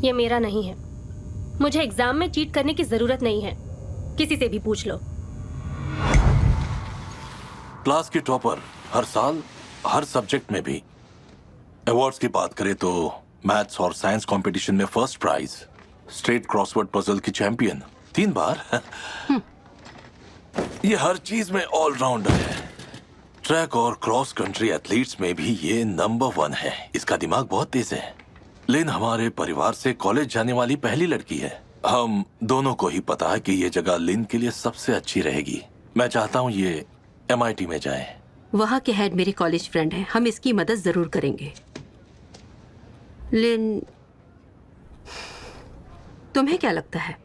ये मेरा नहीं है। मुझे एग्जाम में चीट करने की जरूरत नहीं है, किसी से भी पूछ लो। क्लास की टॉपर, हर साल हर सब्जेक्ट में भी। अवार्ड्स की बात करें तो मैथ्स और साइंस कंपटीशन में first prize, state crossword puzzle की चैंपियन 3 बार। ये हर चीज में ऑलराउंडर है। ट्रैक और क्रॉस कंट्री एथलीट्स में भी ये नंबर 1 है। इसका दिमाग बहुत तेज है। लिन हमारे परिवार से कॉलेज जाने वाली पहली लड़की है। हम दोनों को ही पता है कि ये जगह लिन के लिए सबसे अच्छी रहेगी। मैं चाहता हूँ ये MIT में जाए। वहाँ के हेड मेरे कॉलेज फ्रेंड हैं, हम इसकी मदद जरूर करेंगे। लिन, तुम्हें क्या लगता है?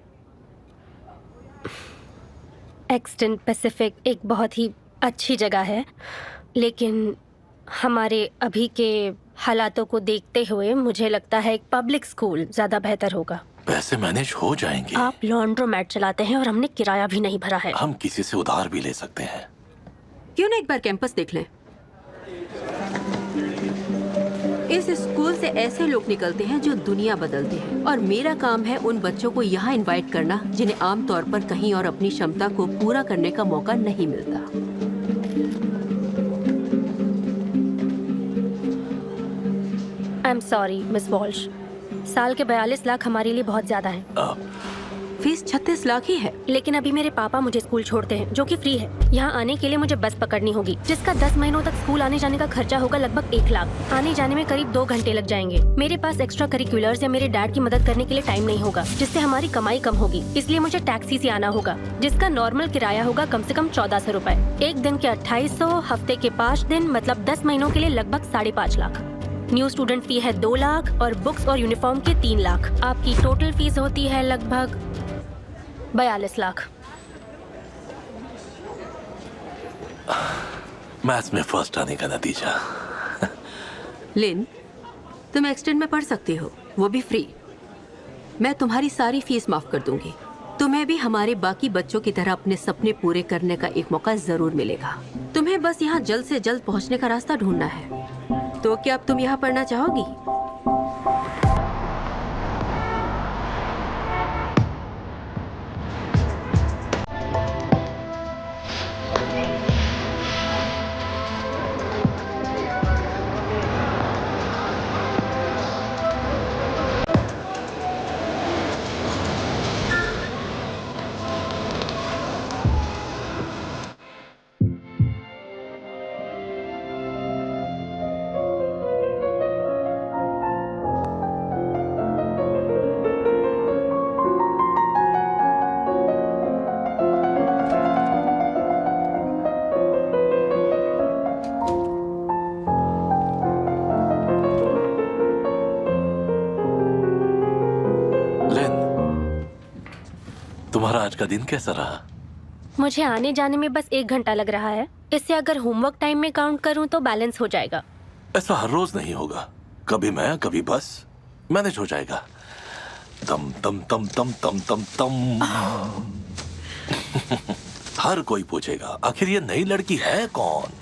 एक्सटन पैसिफिक एक बहुत ही अच्छी जगह है, लेकिन हमारे अभी के हालातों को देखते हुए मुझे लगता है एक पब्लिक स्कूल ज्यादा बेहतर होगा। पैसे मैनेज हो जाएंगे। आप लॉन्ड्रोमैट चलाते हैं और हमने किराया भी नहीं भरा है। हम किसी से उधार भी ले सकते हैं। क्यों ना एक बार कैंपस देख लें? इस स्कूल से ऐसे लोग निकलते हैं जो दुनिया बदलते हैं, और मेरा काम है उन बच्चों को यहाँ इनवाइट करना जिन्हें आमतौर पर कहीं और अपनी क्षमता को पूरा करने का मौका नहीं मिलता। I am sorry miss Walsh, साल के 42 लाख हमारे लिए बहुत ज्यादा है। फीस 36 लाख ही है। लेकिन अभी मेरे पापा मुझे स्कूल छोड़ते हैं, जो कि फ्री है। यहाँ आने के लिए मुझे बस पकड़नी होगी, जिसका 10 महीनों तक स्कूल आने जाने का खर्चा होगा लगभग 1 लाख। आने जाने में करीब 2 घंटे लग जाएंगे। मेरे पास एक्स्ट्रा करिकुलर्स या मेरे डैड की मदद करने के लिए टाइम नहीं होगा, जिससे हमारी कमाई कम होगी। इसलिए मुझे टैक्सी से आना होगा, जिसका नॉर्मल किराया होगा कम से कम 1400 रुपए। एक दिन के 2800, हफ्ते के 5 दिन, मतलब 10 महीनों के लिए लगभग 5.5 लाख। न्यू स्टूडेंट फी है 2 लाख और बुक्स और यूनिफॉर्म के 3 लाख। आपकी टोटल फीस होती है लगभग 42 लाख। मैथ्स में फर्स्ट आने का नतीजा। लिन, तुम एक्सटेंड में पढ़ सकती हो, वो भी फ्री। मैं तुम्हारी सारी फीस माफ कर दूंगी। तुम्हें भी हमारे बाकी बच्चों की तरह अपने सपने पूरे करने का एक मौका जरूर मिलेगा। तुम्हें बस यहाँ जल्द से जल्द पहुँचने का रास्ता ढूंढना है। तो क्या अब तुम यहाँ पढ़ना चाहोगी? तुम्हारा आज का दिन कैसा रहा? मुझे आने जाने में बस 1 घंटा लग रहा है। इससे अगर होमवर्क टाइम में काउंट करूं तो बैलेंस हो जाएगा। ऐसा हर रोज नहीं होगा। कभी मैं कभी बस, मैनेज हो जाएगा। तम तम तम तम तम तम तम। हर कोई पूछेगा आखिर ये नई लड़की है कौन?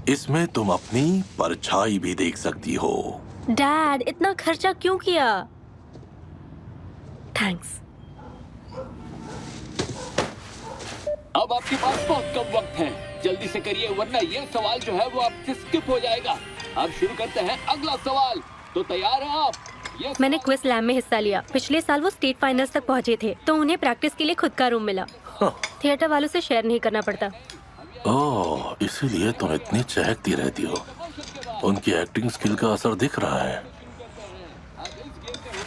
इसमें तुम अपनी परछाई भी देख सकती हो। डैड, इतना खर्चा क्यों किया? थैंक्स। अब आपके पास बहुत कम वक्त है, जल्दी से करिए वरना ये सवाल जो है वो आपसे स्किप हो जाएगा। अब शुरू करते हैं अगला सवाल। तो तैयार हैं आप? मैंने क्विज लैब में हिस्सा लिया। पिछले साल वो स्टेट फाइनल्स तक पहुंचे थे, तो उन्हें प्रैक्टिस के लिए खुद का रूम मिला। थिएटर वालों से शेयर नहीं करना पड़ता। ओह, इसीलिए तुम इतनी चहकती रहती हो। उनकी एक्टिंग स्किल का असर दिख रहा है।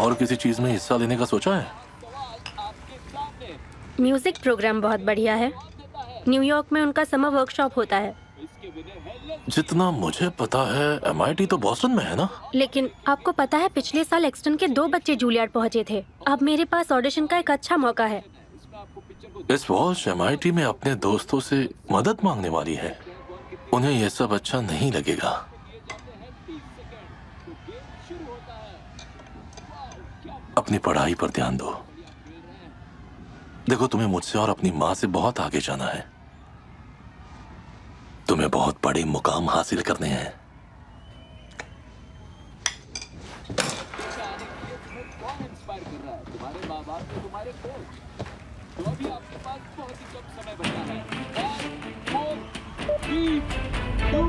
और किसी चीज में हिस्सा लेने का सोचा है? म्यूजिक प्रोग्राम बहुत बढ़िया है। न्यूयॉर्क में उनका समर वर्कशॉप होता है। जितना मुझे पता है MIT तो बॉस्टन में है ना? लेकिन आपको पता है पिछले साल एक्सटन के 2 बच्चे जूलियार्ड पहुंचे थे। अब मेरे पास ऑडिशन का एक अच्छा मौका है। इस वॉल्श MIT में अपने दोस्तों से मदद मांगने वाली है। उन्हें यह सब अच्छा नहीं लगेगा। अपनी पढ़ाई पर ध्यान दो। देखो, तुम्हें मुझसे और अपनी माँ से बहुत आगे जाना है। तुम्हें बहुत बड़े मुकाम हासिल करने हैं। तुम्हारे माँ बाप तो तुम्हारे कोच। तो अभी आपके पास बहुत ही कम समय बचा है। 5, 4, 3, 2,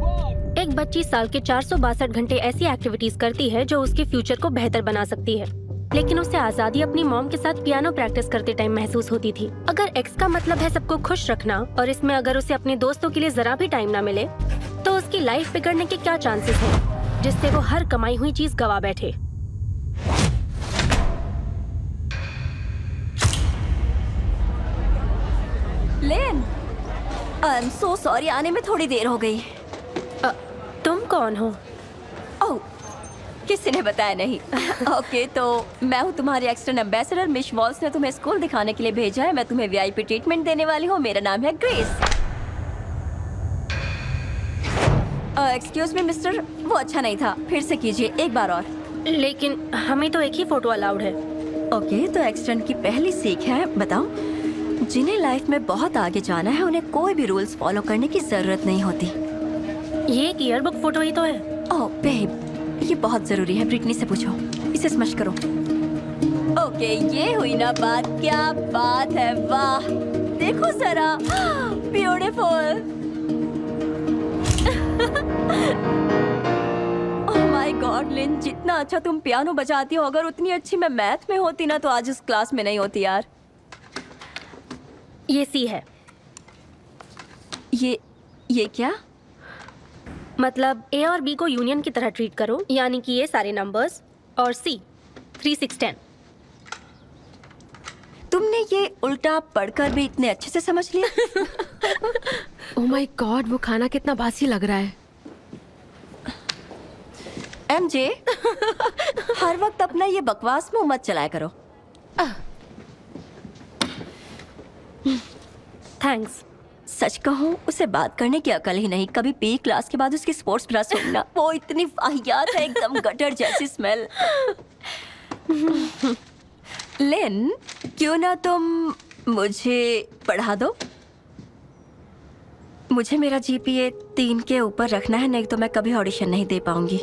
1। एक बच्ची साल के 462 घंटे ऐसी एक्टिविटीज करती है जो उसके फ्यूचर को बेहतर बना सकती है, लेकिन उसे आजादी अपनी मॉम के साथ पियानो प्रैक्टिस करते टाइम महसूस होती थी। अगर एक्स का मतलब है सबको खुश रखना और इसमें अगर उसे अपने दोस्तों के लिए जरा भी टाइम ना मिले तो उसकी लाइफ बिगड़ने के क्या चांसेस हैं, जिससे वो हर कमाई हुई चीज गवा बैठे। लेन, आई एम सो सॉरी, आने में थोड़ी देर हो गई। तुम कौन हो? ओह, किसी ने बताया नहीं। ओके, तो मैं हूँ तुम्हारी एक्सटर्न एम्बेसडर। मिस वॉल्स ने तुम्हें स्कूल दिखाने के लिए भेजा है। मैं तुम्हें वीआईपी ट्रीटमेंट देने वाली हूँ। मेरा नाम है ग्रेस। एक्सक्यूज मी मिस्टर, वो अच्छा नहीं था, फिर से कीजिए एक बार और। लेकिन हमें तो एक ही फोटो अलाउड है। ओके, तो एक्सटर्न की पहली सीख है, बताओ, जिन्हें लाइफ में बहुत आगे जाना है उन्हें कोई भी रूल्स फॉलो करने की जरूरत नहीं होती। ये एक ईयरबुक फोटो ही तो है। ओह बेब, ये बहुत जरूरी है, ब्रिटनी से पूछो, इसे स्मश करो। ओके, ये हुई ना बात, क्या बात है, वाह, देखो जरा, ब्यूटीफुल। ओह माय गॉड लिन, जितना अच्छा तुम पियानो बजाती हो, अगर उतनी अच्छी मैं मैथ में होती ना तो आज इस क्लास में नहीं होती यार। ये सी है। ये क्या? मतलब ए और बी को यूनियन की तरह ट्रीट करो, यानी कि ये सारे नंबर्स और सी 3 6 10। तुमने ये उल्टा पढ़कर भी इतने अच्छे से समझ लिया? ओह माय गॉड, वो खाना कितना बासी लग रहा है। एमजे, हर वक्त अपना ये बकवास मुंह मत चलाया करो। थैंक्स। सच कहूँ, उसे बात करने की अकल ही नहीं। कभी पी क्लास के बाद उसकी स्पोर्ट्स ब्रा सुनना, वो इतनी वाहियात है, एकदम गटर जैसी स्मेल। लेन, क्यों ना तुम मुझे पढ़ा दो? मुझे मेरा जीपीए 3 के ऊपर रखना है, नहीं तो मैं कभी ऑडिशन नहीं दे पाऊंगी।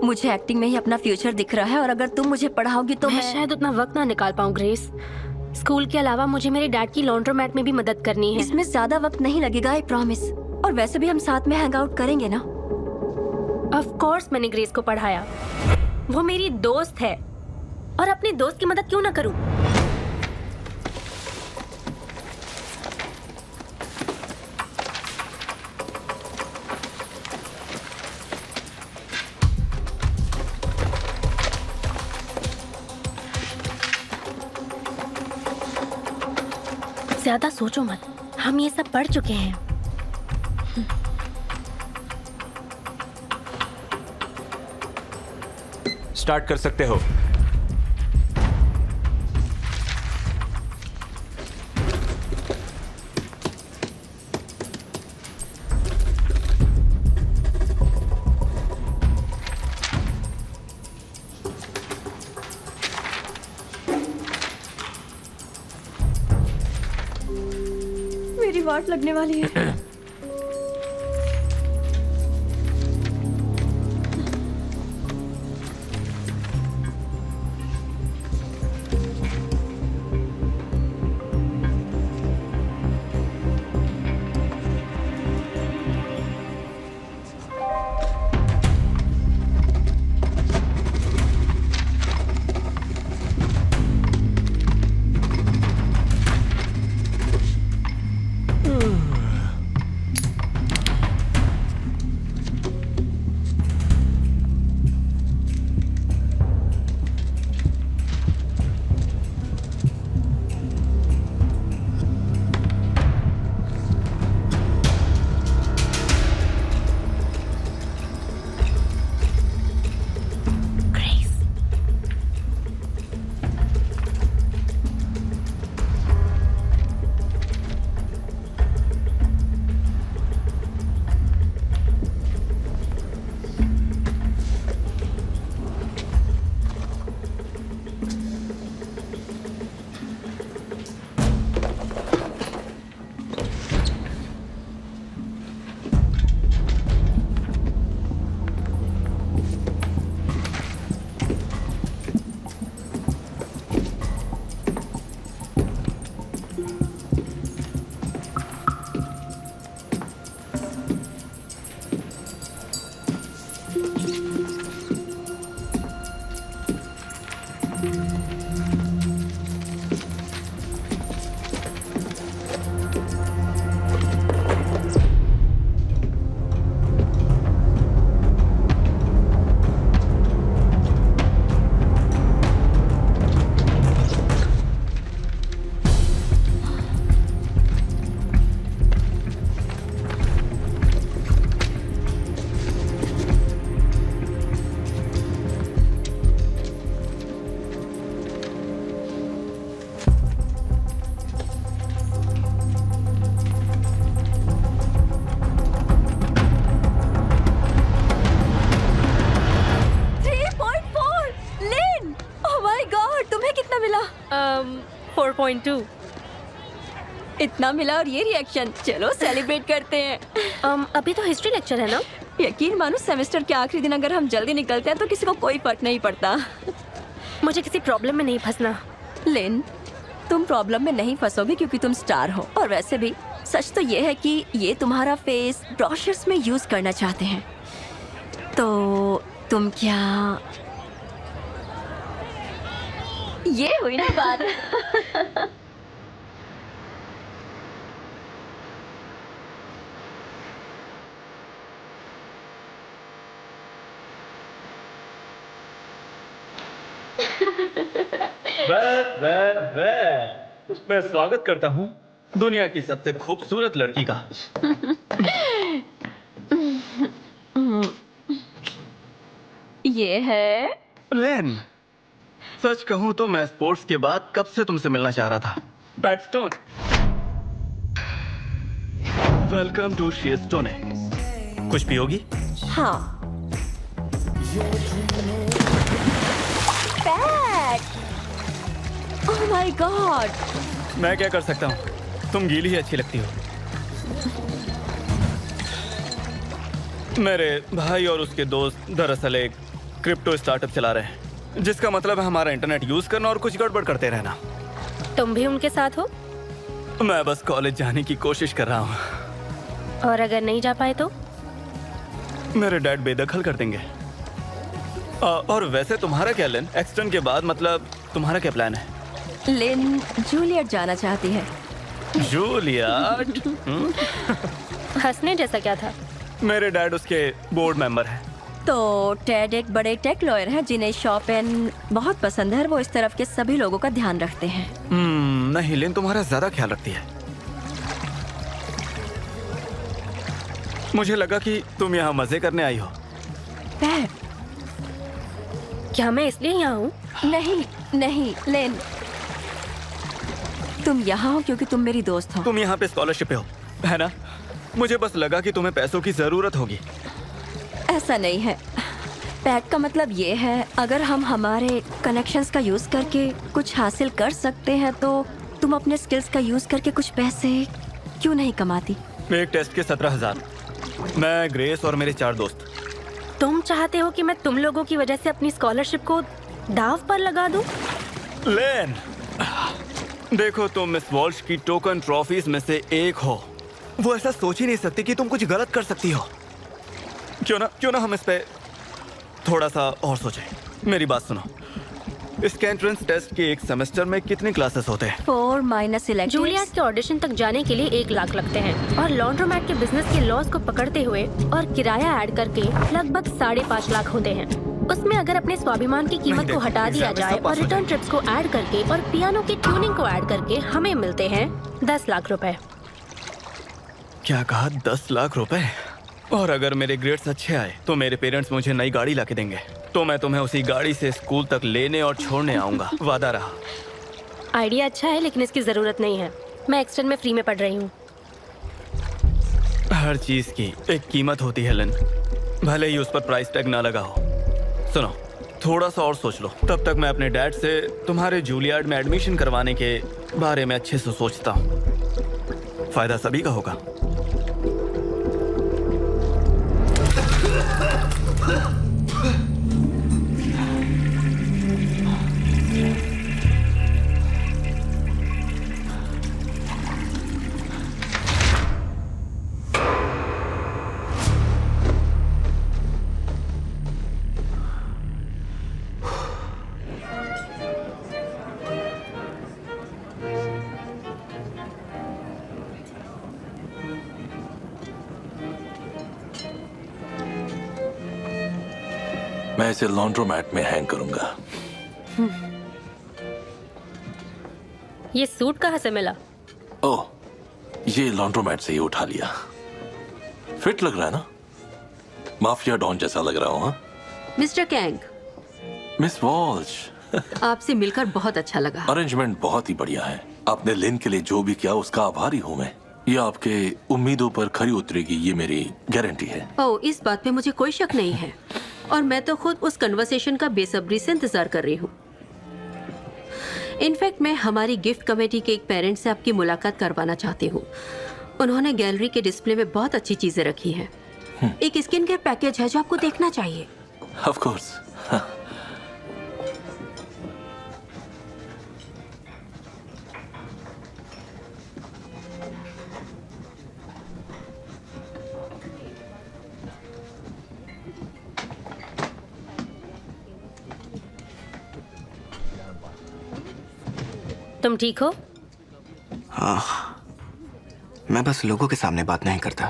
मुझे एक्टिंग में ही अपना फ्यूचर दिख रहा है और अगर तुम मुझे पढ़ाओगी तो मैं मैं शायद उतना वक्त ना निकाल पाऊँ ग्रेस। स्कूल के अलावा मुझे मेरे डैड की लॉन्ड्रोमैट में भी मदद करनी है। इसमें ज्यादा वक्त नहीं लगेगा, आई प्रॉमिस। और वैसे भी हम साथ में हैंग आउट करेंगे ना। ऑफ कोर्स मैंने ग्रेस को पढ़ाया, वो मेरी दोस्त है और अपने दोस्त की मदद क्यों ना करूं। ज्यादा सोचो मत, हम ये सब पढ़ चुके हैं। स्टार्ट कर सकते हो। मेरी वाट लगने वाली है। 4.2। इतना मिला और ये रिएक्शन। चलो सेलिब्रेट करते हैं। अभी तो हिस्ट्री लेक्चर है ना। यकीन मानो सेमेस्टर के आखिरी दिन अगर हम जल्दी निकलते हैं तो किसी को कोई फर्क नहीं पड़ता। मुझे किसी प्रॉब्लम में नहीं फंसना। लिन, तुम प्रॉब्लम में नहीं फंसोगे क्योंकि तुम स्टार हो। और वैसे भी सच तो ये है कि ये तुम्हारा फेस ब्रोशर्स में यूज करना चाहते हैं। तो तुम क्या ये हुई ना बात। मैं स्वागत करता हूँ दुनिया की सबसे खूबसूरत लड़की का। ये है लेन, सच कहूँ तो मैं स्पोर्ट्स के बाद कब से तुमसे मिलना चाह रहा था। बैटस्टोन, वेलकम टू शीस्टोन। कुछ पियोगी? हाँ। Oh my God. मैं क्या कर सकता हूँ, तुम गीली ही अच्छी लगती हो। मेरे भाई और उसके दोस्त दरअसल एक क्रिप्टो स्टार्टअप चला रहे हैं, जिसका मतलब है हमारा इंटरनेट यूज करना और कुछ गड़बड़ करते रहना। तुम भी उनके साथ हो? मैं बस कॉलेज जाने की कोशिश कर रहा हूँ। और अगर नहीं जा पाए तो? मेरे डैड बेदखल कर देंगे। और वैसे तुम्हारा क्या लेन, एक्सटर्न के बाद मतलब तुम्हारा क्या प्लान है? लिन जूलियट जाना चाहती है। जूलियट? हंसने जैसा क्या था? मेरे डैड उसके बोर्ड मेंबर हैं। तो टेड एक बड़े टेक लॉयर हैं जिन्हें शॉपिंग बहुत पसंद है। वो इस तरफ के सभी लोगों का ध्यान रखते हैं। नहीं, लेन तुम्हारा ज्यादा ख्याल रखती है। मुझे लगा कि तुम यहाँ मजे करने आई हो। पैट, क्या मैं इसलिए यहाँ हूँ? नहीं नहीं लिन, तुम यहाँ हो क्योंकि तुम मेरी दोस्त हो। तुम यहाँ पे स्कॉलरशिप पे हो, है ना? मुझे बस लगा कि तुम्हें पैसों की जरूरत होगी। ऐसा नहीं है। पैट का मतलब ये है, अगर हम हमारे कनेक्शंस का यूज करके कुछ हासिल कर सकते हैं तो तुम अपने स्किल्स का यूज करके कुछ पैसे क्यों नहीं कमाती? एक टेस्ट के 17,000। मैं, ग्रेस और मेरे 4 दोस्त। तुम चाहते हो कि मैं तुम लोगों की वजह से अपनी स्कॉलरशिप को दाव पर लगा दूं? लेन, देखो तुम मिस वॉल्श की टोकन ट्रॉफीज में से एक हो। वो ऐसा सोच ही नहीं सकती कि तुम कुछ गलत कर सकती हो। क्यों ना हम इस पे थोड़ा सा और सोचें। मेरी बात सुनो, इसके एंट्रेंस टेस्ट के एक सेमेस्टर में कितने क्लासेस होते हैं? 4 माइनस इलेक्टिव्स। जूलियट के ऑडिशन तक जाने के लिए 1 लाख लगते हैं और लॉन्ड्रोमैट के बिजनेस के लॉस को पकड़ते हुए और किराया ऐड करके लगभग 5.5 लाख होते हैं। उसमें अगर अपने स्वाभिमान की कीमत को हटा दिया जाए और रिटर्न ट्रिप्स को ऐड करके और पियानो की ट्यूनिंग को ऐड करके हमें मिलते हैं 10 लाख रुपए। क्या कहा? 10 लाख रुपए? और अगर मेरे ग्रेड्स अच्छे आए तो मेरे पेरेंट्स मुझे नई गाड़ी लाके देंगे। तो मैं तुम्हें उसी गाड़ी से स्कूल तक लेने और छोड़ने आऊंगा, वादा रहा। आइडिया अच्छा है लेकिन इसकी जरूरत नहीं है। मैं एक्सटर्न में फ्री में पढ़ रही हूँ। हर चीज की एक कीमत होती है लेन, भले ही उस पर प्राइस टैग ना लगा हो। सुनो, थोड़ा सा और सोच लो। तब तक मैं अपने डैड से तुम्हारे जूलियार्ड में एडमिशन करवाने के बारे में अच्छे से सोचता हूँ। फायदा सभी का होगा। मैं इसे लॉन्ड्रोमैट में हैंग करूंगा। ये सूट कहाँ से मिला? ओह, ये लॉन्ड्रोमैट से ही उठा लिया। फिट लग रहा है ना? माफिया डॉन जैसा लग रहा हूँ। हाँ? मिस्टर कैंग, मिस वॉल्श, आपसे मिलकर बहुत अच्छा लगा। अरेंजमेंट बहुत ही बढ़िया है। आपने लिन के लिए जो भी किया उसका आभारी हूँ मैं। ये आपके उम्मीदों पर खरी उतरेगी, ये मेरी गारंटी है। ओह, इस बात पे मुझे कोई शक नहीं है और मैं तो खुद उस कन्वर्सेशन का बेसब्री से इंतजार कर रही हूँ। इनफैक्ट मैं हमारी गिफ्ट कमेटी के एक पेरेंट से आपकी मुलाकात करवाना चाहती हूँ। उन्होंने गैलरी के डिस्प्ले में बहुत अच्छी चीजें रखी हैं। एक स्किन केयर पैकेज है जो आपको देखना चाहिए। Of course. तुम ठीक हो? मैं बस लोगों के सामने बात नहीं करता।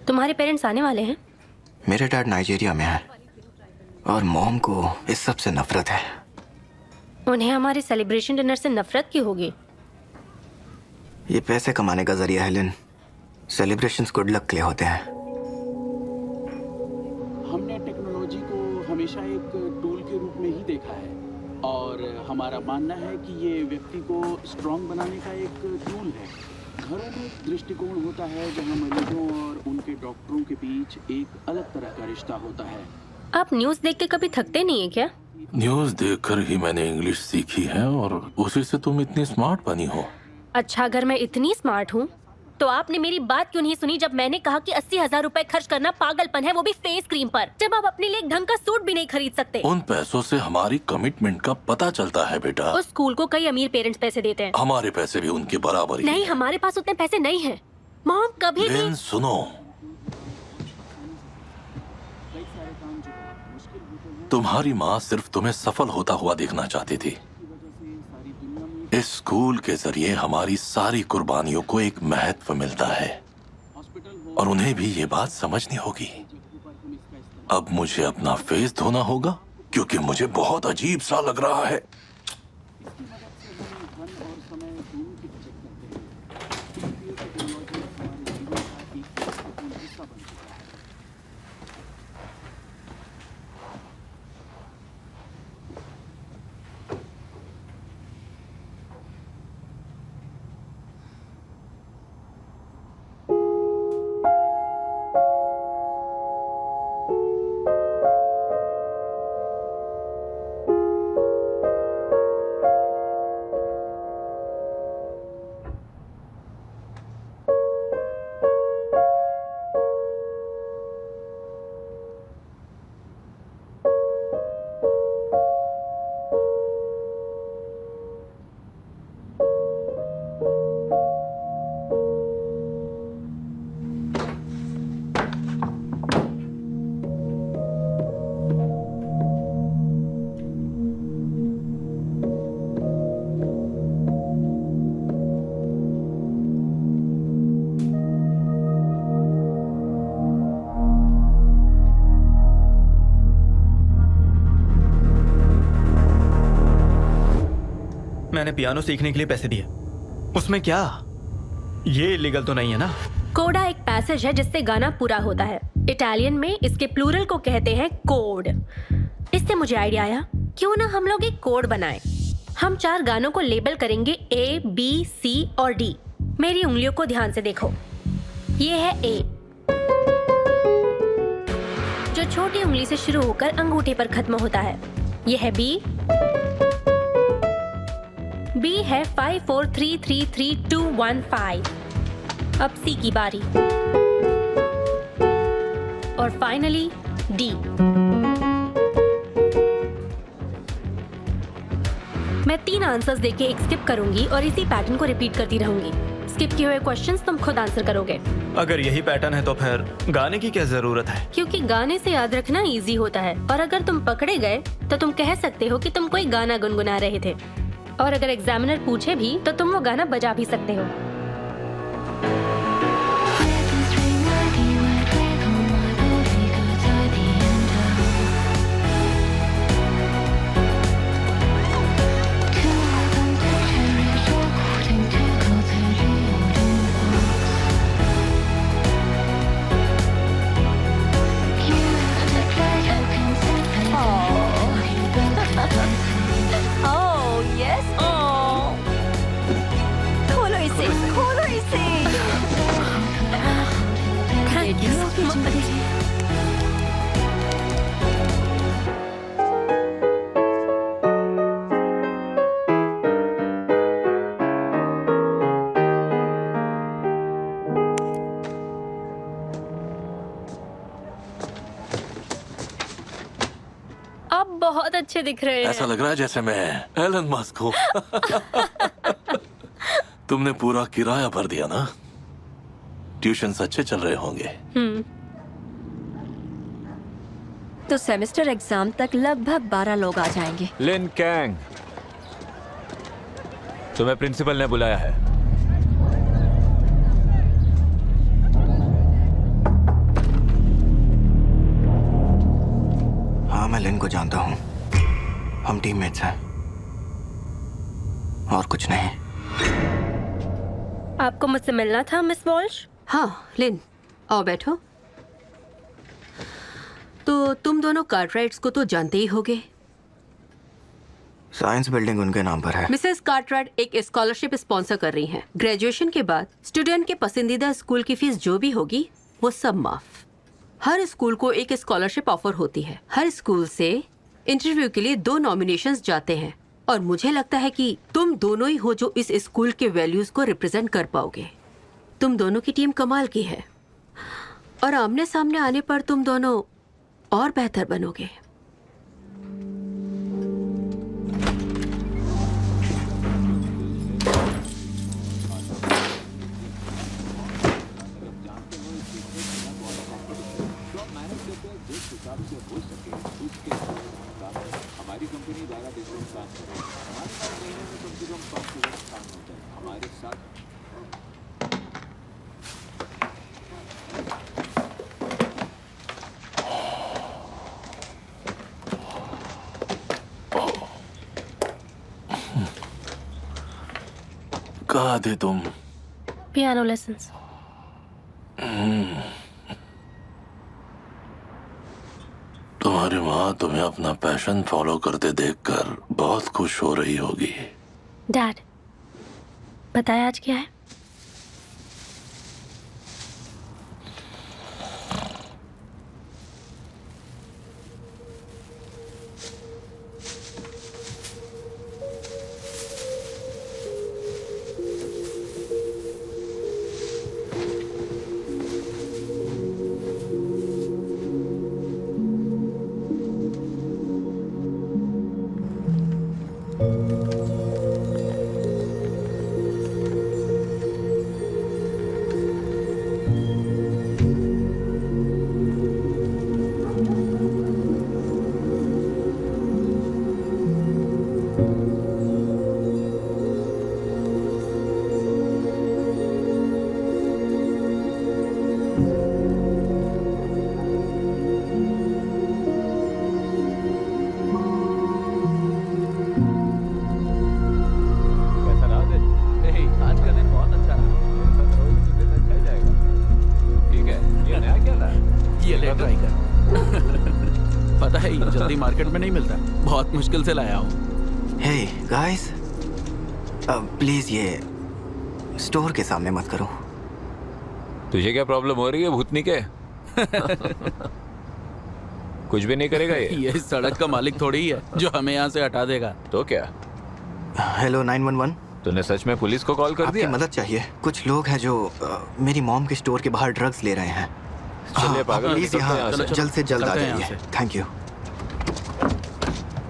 तुम्हारे पेरेंट्स आने वाले हैं? मेरे डैड नाइजीरिया में है और मॉम को इस सब से नफरत है। उन्हें हमारे सेलिब्रेशन डिनर से नफरत क्यों होगी? ये पैसे कमाने का जरिया है लिन। सेलिब्रेशंस गुड लक के लिए होते हैं। हमने टेक्नोलॉजी को हमेशा एक टूल के रूप में ही देखा है और हमारा मानना है कि ये व्यक्ति को स्ट्रांग बनाने का एक टूल है। घरों में एक दृष्टिकोण होता है जहां मरीजों और उनके डॉक्टरों के बीच एक अलग तरह का रिश्ता होता है। आप न्यूज़ देख के कभी थकते नहीं है क्या? न्यूज़ देखकर ही मैंने इंग्लिश सीखी है और उसी से तुम इतनी स्मार्ट बनी हो। अच्छा, अगर मैं इतनी स्मार्ट हूँ तो आपने मेरी बात क्यों नहीं सुनी जब मैंने कहा कि 80,000 रुपए खर्च करना पागलपन है, वो भी फेस क्रीम पर, जब आप अपने लिए एक ढंग का सूट भी नहीं खरीद सकते। उन पैसों से हमारी कमिटमेंट का पता चलता है बेटा। उस स्कूल को कई अमीर पेरेंट्स पैसे देते हैं। हमारे पैसे भी उनके बराबर ही नहीं, हैं। हमारे पास उतने पैसे नहीं हैं। मॉम कभी भी लिन सुनो, तुम्हारी माँ सिर्फ तुम्हें सफल होता हुआ देखना चाहती थी। इस स्कूल के जरिए हमारी सारी कुर्बानियों को एक महत्व मिलता है और उन्हें भी ये बात समझनी होगी। अब मुझे अपना फेस धोना होगा क्योंकि मुझे बहुत अजीब सा लग रहा है। मैंने पियानो सीखने के लिए पैसे दिए, उसमें क्या? ये इलीगल तो नहीं है ना? कोडा एक पैसेज है जिससे गाना पूरा होता है। इटालियन में इसके प्लूरल को कहते हैं कोड। इससे मुझे आइडिया आया, क्यों ना हम लोग एक कोड बनाएं। हम 4 गानों को लेबल करेंगे A, B, C और D। मेरी उंगलियों को ध्यान से देखो। ये है A, जो छोटी उंगली से शुरू होकर अंगूठे पर खत्म होता है। ये है B। B है 5 4 3 3 3 2 1 5। अब C की बारी और फाइनली D। मैं 3 आंसर्स देके एक स्किप करूंगी और इसी पैटर्न को रिपीट करती रहूंगी। स्किप किए हुए क्वेश्चंस तुम खुद आंसर करोगे। अगर यही पैटर्न है तो फिर गाने की क्या जरूरत है? क्योंकि गाने से याद रखना इजी होता है और अगर तुम पकड़े गए तो तुम कह सकते हो कि तुम कोई गाना गुनगुना रहे थे और अगर एग्जामिनर पूछे भी तो तुम वो गाना बजा भी सकते हो। ओह यस, खोलो इसे। अच्छे दिख रहे ऐसा हैं। लग रहा है जैसे मैं एलन मस्क हूँ। तुमने पूरा किराया भर दिया ना? ट्यूशन अच्छे चल रहे होंगे। तो सेमेस्टर एग्जाम तक लगभग 12 लोग आ जाएंगे। लिन कैंग, तुम्हें प्रिंसिपल ने बुलाया है। हाँ, मैं लिन को जानता हूँ। हम टीममेट्स हैं और कुछ नहीं। आपको मुझसे मिलना था मिस वॉल्श? हाँ लिन, आओ बैठो। तो तुम दोनों कार्टराइट्स को तो जानते ही होगे। साइंस बिल्डिंग उनके नाम पर है। मिसेस कार्टराइट एक स्कॉलरशिप स्पॉन्सर कर रही हैं। ग्रेजुएशन के बाद स्टूडेंट के पसंदीदा स्कूल की फीस जो भी होगी वो सब माफ। हर स्कूल को एक स्कॉलरशिप ऑफर होती है। हर स्कूल से इंटरव्यू के लिए 2 नॉमिनेशंस जाते हैं और मुझे लगता है कि तुम दोनों ही हो जो इस स्कूल के वैल्यूज को रिप्रेजेंट कर पाओगे। तुम दोनों की टीम कमाल की है और आमने सामने आने पर तुम दोनों और बेहतर बनोगे। हमारी कंपनी द्वारा डिजिटल काम करें। हमारे साथ महीने में कम से कम 5 लोग काम होते हैं हमारे साथ। कहाँ थे तुम? Piano lessons. तुम्हारी माँ तुम्हें अपना पैशन फॉलो करते देखकर बहुत खुश हो रही होगी। डैड, बताया आज क्या है? कैसा रहा दिन? आज का दिन बहुत अच्छा रहा। ऐसा करोगे तो दिन अच्छा ही जाएगा। ठीक है, ये नया क्या लाया? ये ले ट्राई कर। पता है ये जल्दी मार्केट में नहीं मिलता, बहुत मुश्किल से लाया हूँ। हे गाइस, प्लीज ये स्टोर के सामने मत करो। तुझे क्या प्रॉब्लम हो रही है भूतनी के? कुछ भी नहीं करेगा ये? ये सड़क का मालिक थोड़ी ही है जो हमें यहाँ से हटा देगा। तो क्या, हेलो 911, तूने सच में पुलिस को कॉल कर आपकी दिया? मदद चाहिए। कुछ लोग हैं जो मेरी मॉम के स्टोर के बाहर ड्रग्स ले रहे हैं। चलिए पागल, प्लीज निकलते हैं यहाँ यहाँ से। जल्द से जल्द आ चलते हैं यहाँ जाइए। से। Thank you.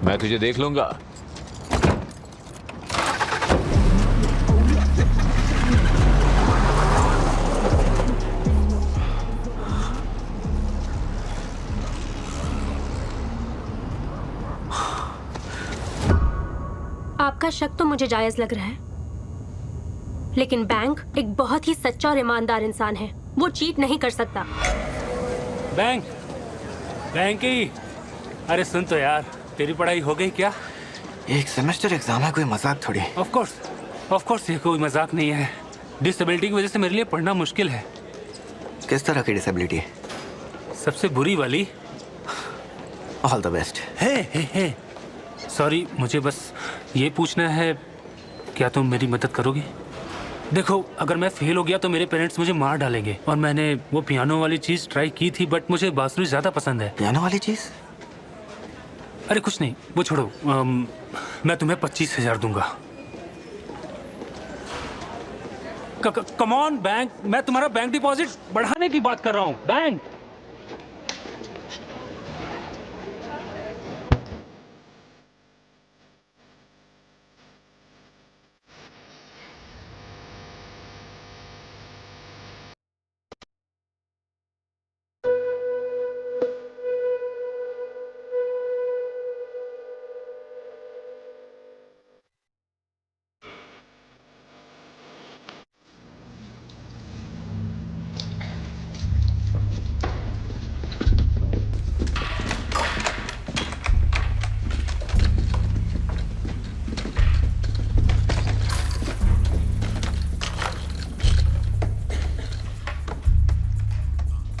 मैं तुझे देख लूंगा। आपका शक तो मुझे जायज लग रहा है, लेकिन बैंक एक बहुत ही सच्चा और ईमानदार इंसान है। वो चीट नहीं कर सकता। बैंक ही। अरे सुन तो यार, तेरी पढ़ाई हो गई क्या? एक सेमेस्टर एग्जाम है, कोई मजाक थोड़ी। ऑफ कोर्स ये कोई मजाक नहीं है। डिसेबिलिटी की वजह से मेरे लिए पढ़ना मुश्किल है। किस तरह की डिसेबिलिटी? सबसे बुरी वाली। All the best. Hey sorry, मुझे बस ये पूछना है, क्या तुम मेरी मदद करोगी? देखो, अगर मैं फेल हो गया तो मेरे पेरेंट्स मुझे मार डालेंगे। और मैंने वो पियानो वाली चीज़ ट्राई की थी, बट मुझे बांसुरी ज़्यादा पसंद है। पियानो वाली चीज? अरे कुछ नहीं, वो छोड़ो। मैं तुम्हें 25,000 दूंगा। कम ऑन बैंक, मैं तुम्हारा बैंक डिपॉजिट बढ़ाने की बात कर रहा हूँ। बैंक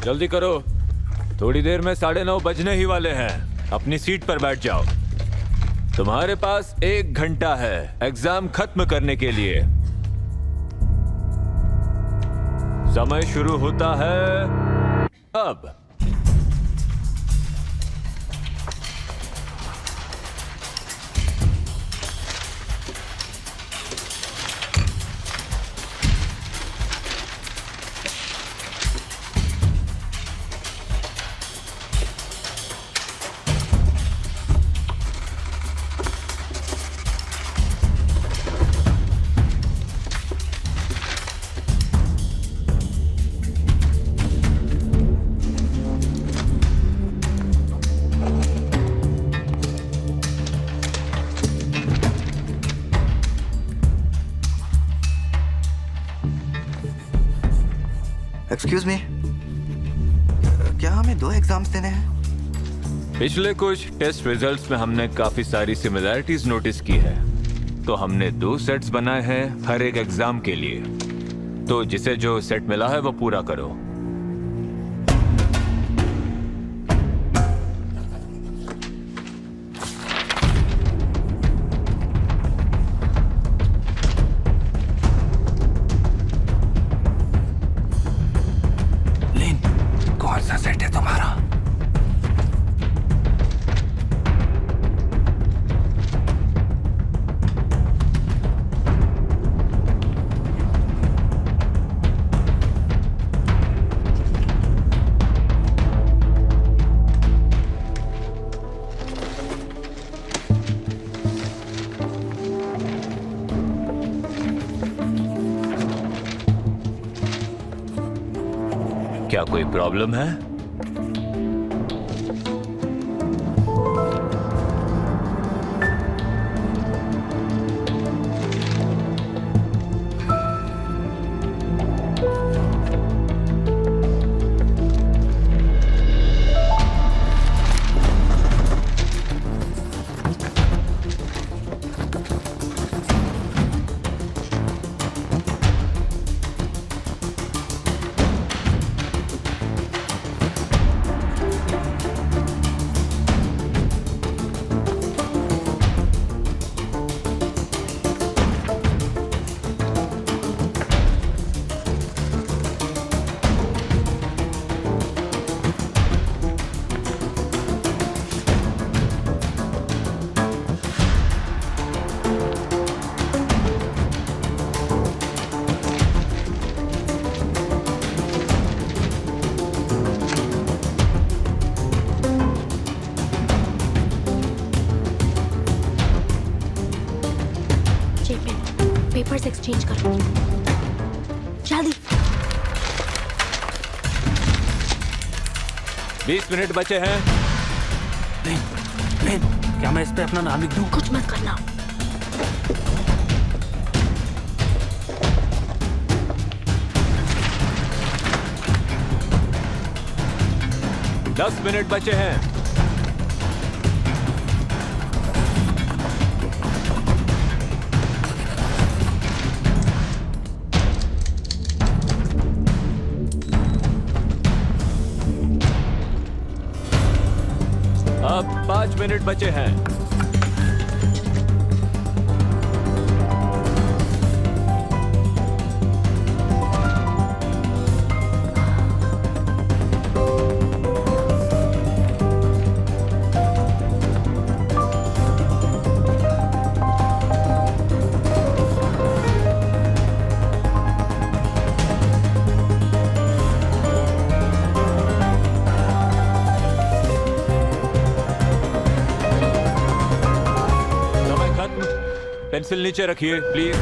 जल्दी करो, थोड़ी देर में 9:30 बजने ही वाले हैं। अपनी सीट पर बैठ जाओ। तुम्हारे पास 1 घंटा है एग्जाम खत्म करने के लिए। समय शुरू होता है अब। एक्सक्यूज मी, क्या हमें 2 एग्जाम्स देने हैं? पिछले कुछ टेस्ट रिजल्ट्स में हमने काफी सारी सिमिलैरिटीज नोटिस की है, तो हमने 2 सेट्स बनाए हैं हर एक एग्जाम के लिए। तो जिसे जो सेट मिला है वो पूरा करो। कौन सा सेट है तुम्हारा? क्या कोई प्रॉब्लम है? पेपर्स एक्सचेंज करो जल्दी। 20 मिनट बचे हैं। क्या मैं इस पे अपना नाम लिख दूं? कुछ मत करना। दस मिनट बचे हैं। अब 5 मिनट बचे हैं। पेंसिल नीचे रखिए प्लीज।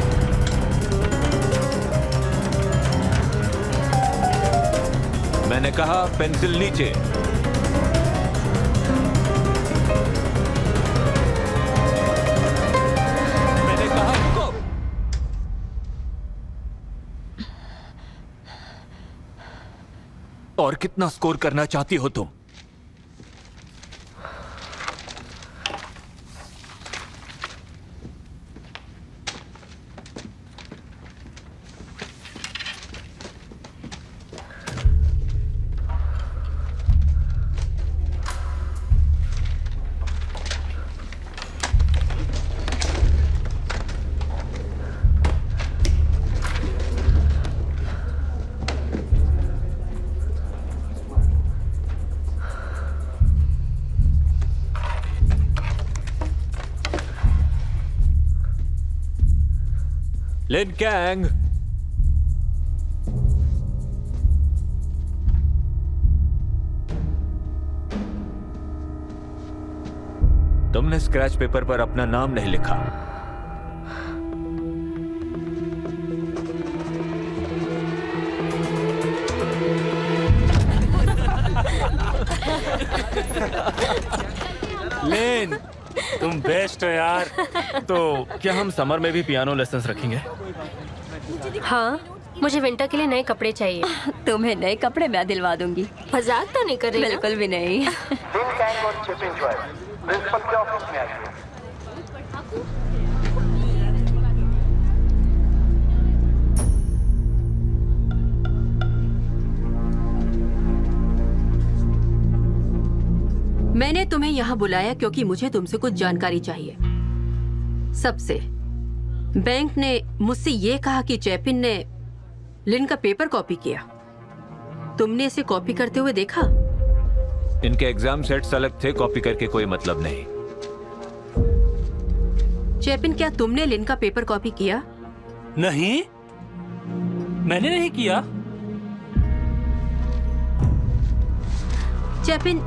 मैंने कहा पेंसिल नीचे। मैंने कहा रुको। और कितना स्कोर करना चाहती हो तुम? लिन कैंग, तुमने स्क्रैच पेपर पर अपना नाम नहीं लिखा। लेन, तुम बेस्ट हो यार। तो क्या हम समर में भी पियानो लेसन्स रखेंगे? हाँ, मुझे विंटर के लिए नए कपड़े चाहिए। तुम्हें नए कपड़े मैं दिलवा दूंगी। मजाक तो नहीं कर रही ना? बिल्कुल भी नहीं। लिन कैंग और चिपिन जॉय प्रिंसिपल के ऑफिस में आइए। मैंने तुम्हें यहाँ बुलाया क्योंकि मुझे तुमसे कुछ जानकारी चाहिए। सबसे बैंक ने मुझसे ये कहा कि चैपिन ने लिन का पेपर कॉपी किया। तुमने इसे कॉपी करते हुए देखा? इनके एग्जाम सेट्स अलग थे, कॉपी करके कोई मतलब नहीं। चैपिन, क्या तुमने लिन का पेपर कॉपी किया? नहीं, मैंने नहीं किया। चैपिन,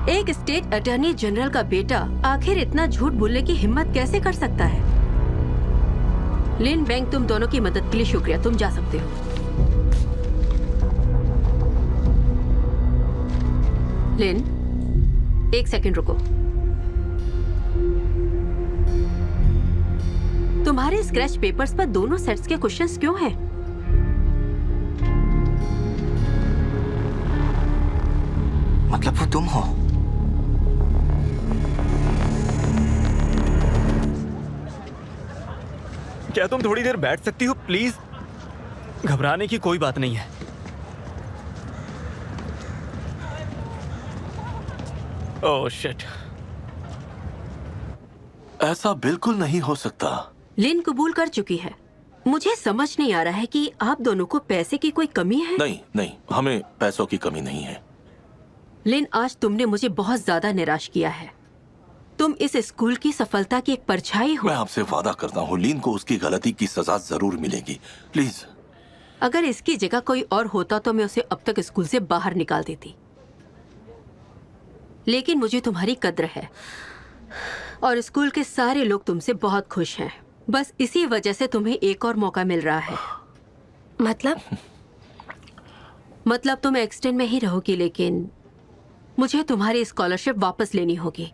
एक स्टेट अटॉर्नी जनरल का बेटा आखिर इतना झूठ बोलने की हिम्मत कैसे कर सकता है? लिन, बैंक तुम दोनों की मदद के लिए शुक्रिया। तुम जा सकते हो। लिन, एक सेकंड रुको। तुम्हारे स्क्रैच पेपर्स पर दोनों सेट्स के क्वेश्चंस क्यों हैं? मतलब वो तुम हो? क्या तुम थोड़ी देर बैठ सकती हो प्लीज? घबराने की कोई बात नहीं है। Oh shit. ऐसा बिल्कुल नहीं हो सकता। लिन कबूल कर चुकी है। मुझे समझ नहीं आ रहा है कि आप दोनों को पैसे की कोई कमी है। नहीं नहीं, हमें पैसों की कमी नहीं है। लिन, आज तुमने मुझे बहुत ज्यादा निराश किया है। तुम इस स्कूल की सफलता की एक परछाई हो। मैं आपसे वादा करता हूँ लीन को उसकी गलती की सजा जरूर मिलेगी। प्लीज। अगर इसकी जगह कोई और होता तो मैं उसे अब तक स्कूल से बाहर निकाल देती। लेकिन मुझे तुम्हारी कद्र है और स्कूल के सारे लोग तुमसे बहुत खुश हैं। बस इसी वजह से तुम्हें एक और मौका मिल रहा है। मतलब तुम एक्सटेंड में ही रहोगी, लेकिन मुझे तुम्हारी स्कॉलरशिप वापस लेनी होगी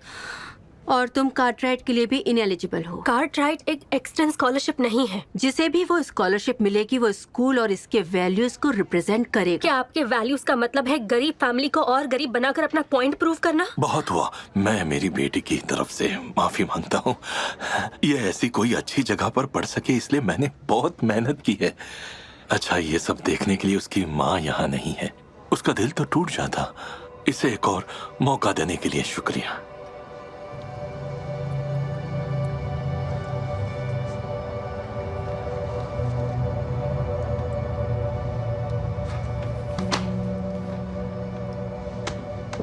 और तुम कार्टराइट के लिए भी इनएलिजिबल हो। कार्टराइट एक एक्सटेंड स्कॉलरशिप नहीं है। जिसे भी वो स्कॉलरशिप मिलेगी वो स्कूल और इसके वैल्यूज को रिप्रेजेंट करेगा। क्या आपके वैल्यूज का मतलब है गरीब फैमिली को और गरीब बनाकर अपना पॉइंट प्रूव करना? बहुत हुआ। मैं मेरी बेटी की तरफ से माफी मांगता हूँ। ये ऐसी कोई अच्छी जगह पर पढ़ सके इसलिए मैंने बहुत मेहनत की है। अच्छा, ये सब देखने के लिए उसकी माँ यहाँ नहीं है। उसका दिल तो टूट जाता। इसे एक और मौका देने के लिए शुक्रिया।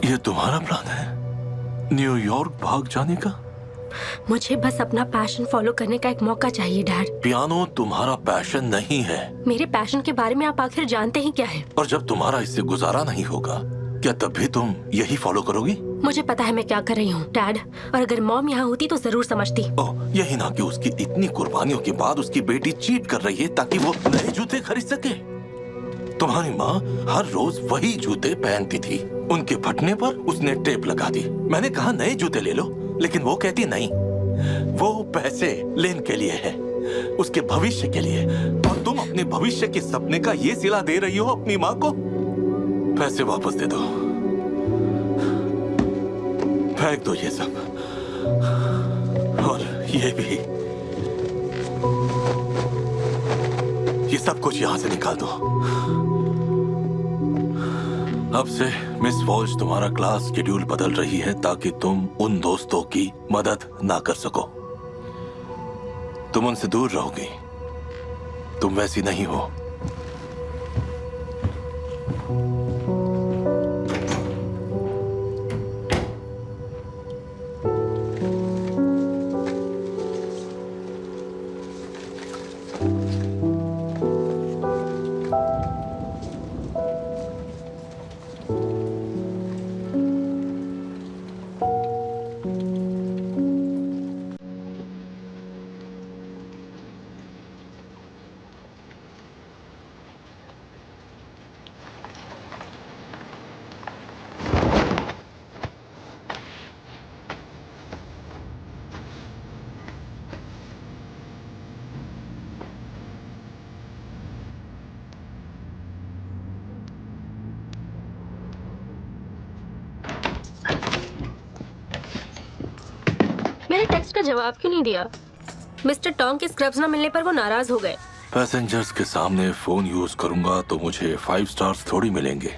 ये तुम्हारा प्लान है न्यूयॉर्क भाग जाने का? मुझे बस अपना पैशन फॉलो करने का एक मौका चाहिए डैड। पियानो तुम्हारा पैशन नहीं है। मेरे पैशन के बारे में आप आखिर जानते ही क्या है? और जब तुम्हारा इससे गुजारा नहीं होगा क्या तब भी तुम यही फॉलो करोगी? मुझे पता है मैं क्या कर रही हूँ डैड, और अगर मॉम यहाँ होती तो जरूर समझती। ओह, यही ना कि उसकी इतनी कुर्बानियों के बाद उसकी बेटी चीट कर रही है ताकि वो नए जूते खरीद सके। तुम्हारी माँ हर रोज वही जूते पहनती थी। उनके फटने पर उसने टेप लगा दी। मैंने कहा नए जूते ले लो, लेकिन वो कहती नहीं, वो पैसे लेन के लिए है, उसके भविष्य के लिए। और तुम अपने भविष्य के सपने का ये सिला दे रही हो अपनी माँ को। पैसे वापस दे दो, फेंक दो ये सब, और ये भी, ये सब कुछ यहां से निकाल दो। अब से मिस वॉल्श तुम्हारा क्लास शेड्यूल बदल रही है ताकि तुम उन दोस्तों की मदद ना कर सको। तुम उनसे दूर रहोगी। तुम वैसी नहीं हो। जवाब क्यों नहीं दिया? मिस्टर टोंग के स्क्रब्स ना मिलने पर वो नाराज हो गए। पैसेंजर्स के सामने फोन यूज करूंगा तो मुझे 5 स्टार्स थोड़ी मिलेंगे।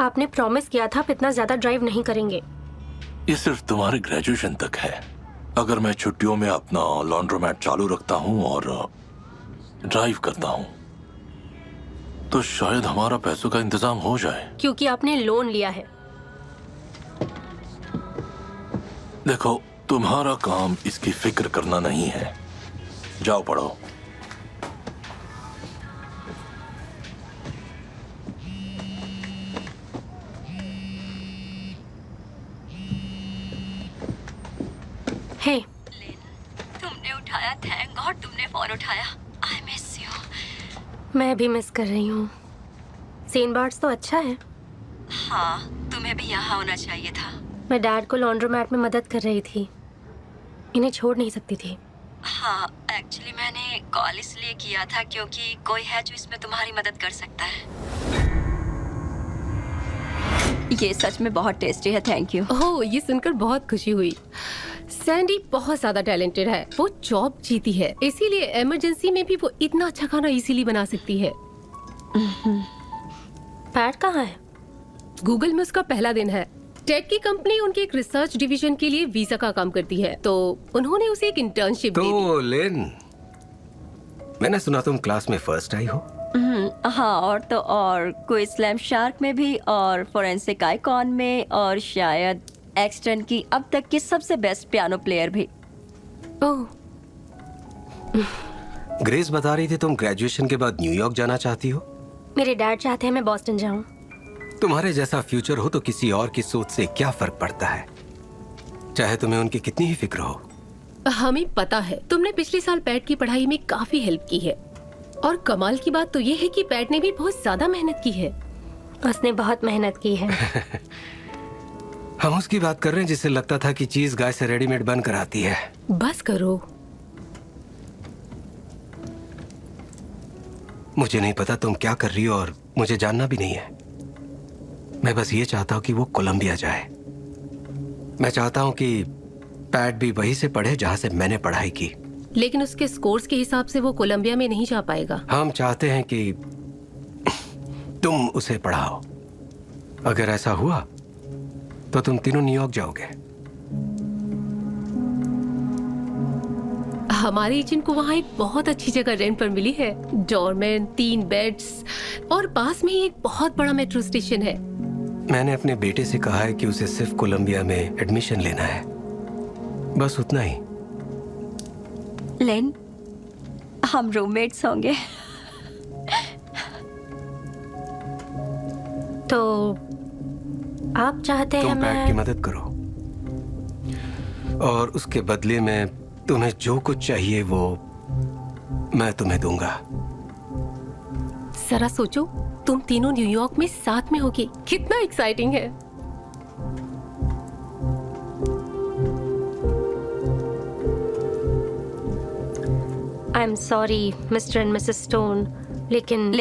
आपने प्रॉमिस किया था आप इतना ज्यादा ड्राइव नहीं करेंगे। ये सिर्फ तुम्हारे ग्रेजुएशन तक है। अगर मैं छुट्टियों में अपना लॉन्ड्रोमैट चालू रखता हूँ और ड्राइव करता हूँ तो शायद हमारा पैसों का इंतजाम हो जाए। क्योंकि आपने लोन लिया है। देखो, तुम्हारा काम इसकी फिक्र करना नहीं है। जाओ पढ़ो। हे, तुमने उठाया, थैंक गॉड तुमने फोन उठाया। I miss you. मैं भी मिस कर रही हूँ। सेंट बार्ट्स तो अच्छा है। हाँ, तुम्हें भी यहाँ होना चाहिए था। मैं डैड को लॉन्ड्रोमैट में मदद कर रही थी, इन्हें छोड़ नहीं सकती थी। हाँ, एक्चुअली मैंने कॉल इसलिए किया था क्योंकि कोई है जो इसमें तुम्हारी मदद कर सकता है। ये सच में बहुत टेस्टी है, थैंक यू। ओह, ये सुनकर बहुत खुशी हुई। सैंडी बहुत ज्यादा टैलेंटेड है। वो जॉब जीती है, इसीलिए इमरजेंसी में भी वो इतना अच्छा खाना इजीली बना सकती है। पैट कहाँ है? गूगल में उसका पहला दिन है। टेक की कंपनी उनके एक रिसर्च डिवीजन के लिए वीजा का काम करती है, तो उन्होंने उसे एक इंटर्नशिप दी। तो लेन, मैंने सुना तुम क्लास में फर्स्ट आई हो। हाँ, और तो और कोई स्लैम शार्क में भी, और फोरेंसिक आइकॉन में, और शायद एक्सटर्न की अब तक की सबसे बेस्ट पियानो प्लेयर भी। ओह, ग्रेस बता रही थी तुम ग्रेजुएशन के बाद न्यूयॉर्क जाना चाहती हो। मेरे डैड चाहते हैं मैं बॉस्टन जाऊं। तुम्हारे जैसा फ्यूचर हो तो किसी और की सोच से क्या फर्क पड़ता है, चाहे तुम्हें उनकी कितनी ही फिक्र हो। हमें पता है तुमने पिछले साल पैट की पढ़ाई में काफी हेल्प की है, और कमाल की बात तो ये है कि पैट ने भी बहुत ज्यादा मेहनत की है। उसने बहुत मेहनत की है। हम उसकी बात कर रहे हैं जिससे लगता था कि चीज गाय से रेडीमेड बन कर आती है। बस करो। मुझे नहीं पता तुम क्या कर रही हो और मुझे जानना भी नहीं है। मैं बस ये चाहता हूँ कि वो कोलंबिया जाए। मैं चाहता हूँ कि पैट भी वहीं से पढ़े जहाँ से मैंने पढ़ाई की। लेकिन उसके स्कोर्स के हिसाब से वो कोलंबिया में नहीं जा पाएगा। हम चाहते हैं कि तुम उसे पढ़ाओ। अगर ऐसा हुआ तो तुम तीनों न्यूयॉर्क जाओगे। हमारे एजेंट को वहाँ एक बहुत अच्छी जगह रेंट पर मिली है। डॉर्मेंट, 3 बेड्स, और पास में ही एक बहुत बड़ा मेट्रो स्टेशन है। मैंने अपने बेटे से कहा है कि उसे सिर्फ कोलंबिया में एडमिशन लेना है, बस उतना ही। लेन, हम रूममेट्स होंगे। तो आप चाहते हैं तुम पैट की मैं... मदद करो और उसके बदले में तुम्हें जो कुछ चाहिए वो मैं तुम्हें दूंगा। जरा सोचो, तुम तीनों न्यूयॉर्क में साथ में होगे, कितना एक्साइटिंग है। I am sorry mister and Mrs stone, लेकिन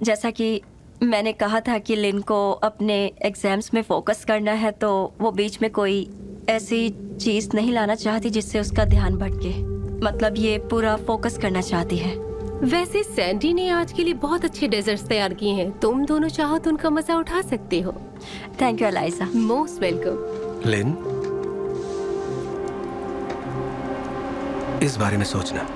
जैसा कि मैंने कहा था कि लिन को अपने एग्जाम्स में फोकस करना है, तो वो बीच में कोई ऐसी चीज नहीं लाना चाहती जिससे उसका ध्यान भटके। मतलब ये पूरा फोकस करना चाहती है। वैसे सैंडी ने आज के लिए बहुत अच्छे डेजर्ट्स तैयार किए हैं, तुम दोनों चाहो तो उनका मजा उठा सकते हो। Thank you Eliza. Most welcome. Lin, इस बारे में सोचना।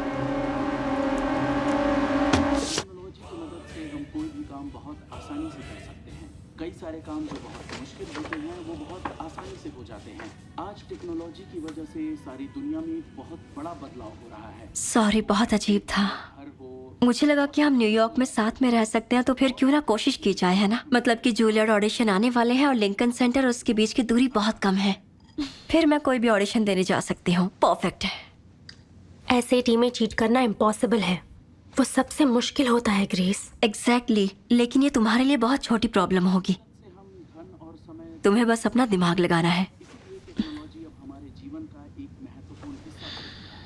टेक्नोलॉजी की मदद से हम कोई भी काम बहुत आसानी से कर सकते हैं। कई सारे काम जो बहुत मुश्किल होते हैं वो बहुत आसानी से हो जाते हैं। आज टेक्नोलॉजी की वजह से सारी दुनिया में बहुत बड़ा बदलाव हो रहा है। सॉरी, बहुत अजीब था। हर वो मुझे लगा कि हम न्यूयॉर्क में साथ में रह सकते हैं, तो फिर क्यों ना कोशिश की जाए, है ना? मतलब कि जूलियट ऑडिशन आने वाले हैं और लिंकन सेंटर और उसके बीच की दूरी बहुत कम है। फिर मैं कोई भी ऑडिशन देने जा सकती हूँ। परफेक्ट है। ऐसे टीमें चीट करना इम्पॉसिबल है, वो सबसे मुश्किल होता है ग्रेस। एग्जैक्टली, लेकिन ये तुम्हारे लिए बहुत छोटी प्रॉब्लम होगी। तुम्हें बस अपना दिमाग लगाना है। टेक्नोलॉजी अब हमारे जीवन का एक महत्वपूर्ण हिस्सा बन गया है।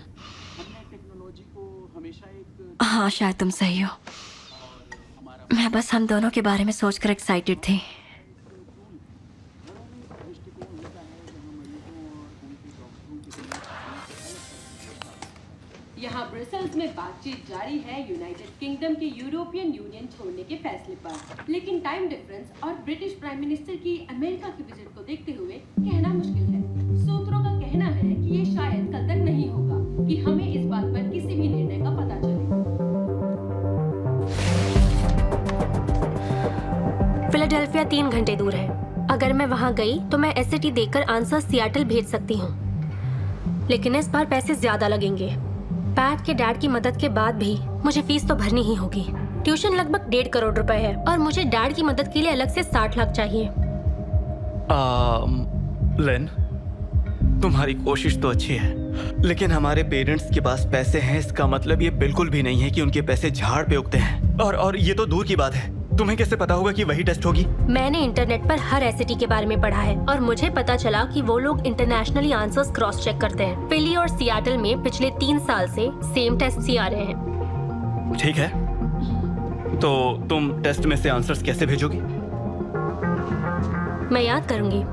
हमने टेक्नोलॉजी को हमेशा एक हाँ, शायद तुम सही हो। मैं बस हम दोनों के बारे में सोचकर एक्साइटेड थी। यहाँ ब्रसेल्स में बातचीत जारी है यूनाइटेड किंगडम के यूरोपियन यूनियन छोड़ने के फैसले पर, लेकिन टाइम डिफरेंस और ब्रिटिश प्राइम मिनिस्टर की अमेरिका की विजिट को देखते हुए कहना मुश्किल है। सूत्रों का कहना है कि ये शायद कल तक नहीं होगा कि हमें इस बात पर किसी भी निर्णय का पता चले। फिलाडेल्फिया 3 घंटे दूर है। अगर मैं वहाँ गई तो मैं एसएटी देकर आंसर सियाटल भेज सकती हूँ, लेकिन इस बार पैसे ज्यादा लगेंगे। पैट के डैड की मदद के बाद भी मुझे फीस तो भरनी ही होगी। ट्यूशन लगभग 1.5 करोड़ रुपए है और मुझे डैड की मदद के लिए अलग से 60 लाख चाहिए। लेन, तुम्हारी कोशिश तो अच्छी है, लेकिन हमारे पेरेंट्स के पास पैसे हैं इसका मतलब ये बिल्कुल भी नहीं है कि उनके पैसे झाड़ पे उगते हैं। और ये तो दूर की बात है, तुम्हें कैसे पता होगा कि वही टेस्ट होगी? मैंने इंटरनेट पर हर एसएटी के बारे में पढ़ा है और मुझे पता चला कि वो लोग इंटरनेशनली आंसर्स क्रॉस चेक करते हैं। फिली और सियाटल में पिछले 3 साल से सेम टेस्ट ही आ रहे हैं। ठीक है, तो तुम टेस्ट में से आंसर्स कैसे भेजोगी? मैं याद करूंगी।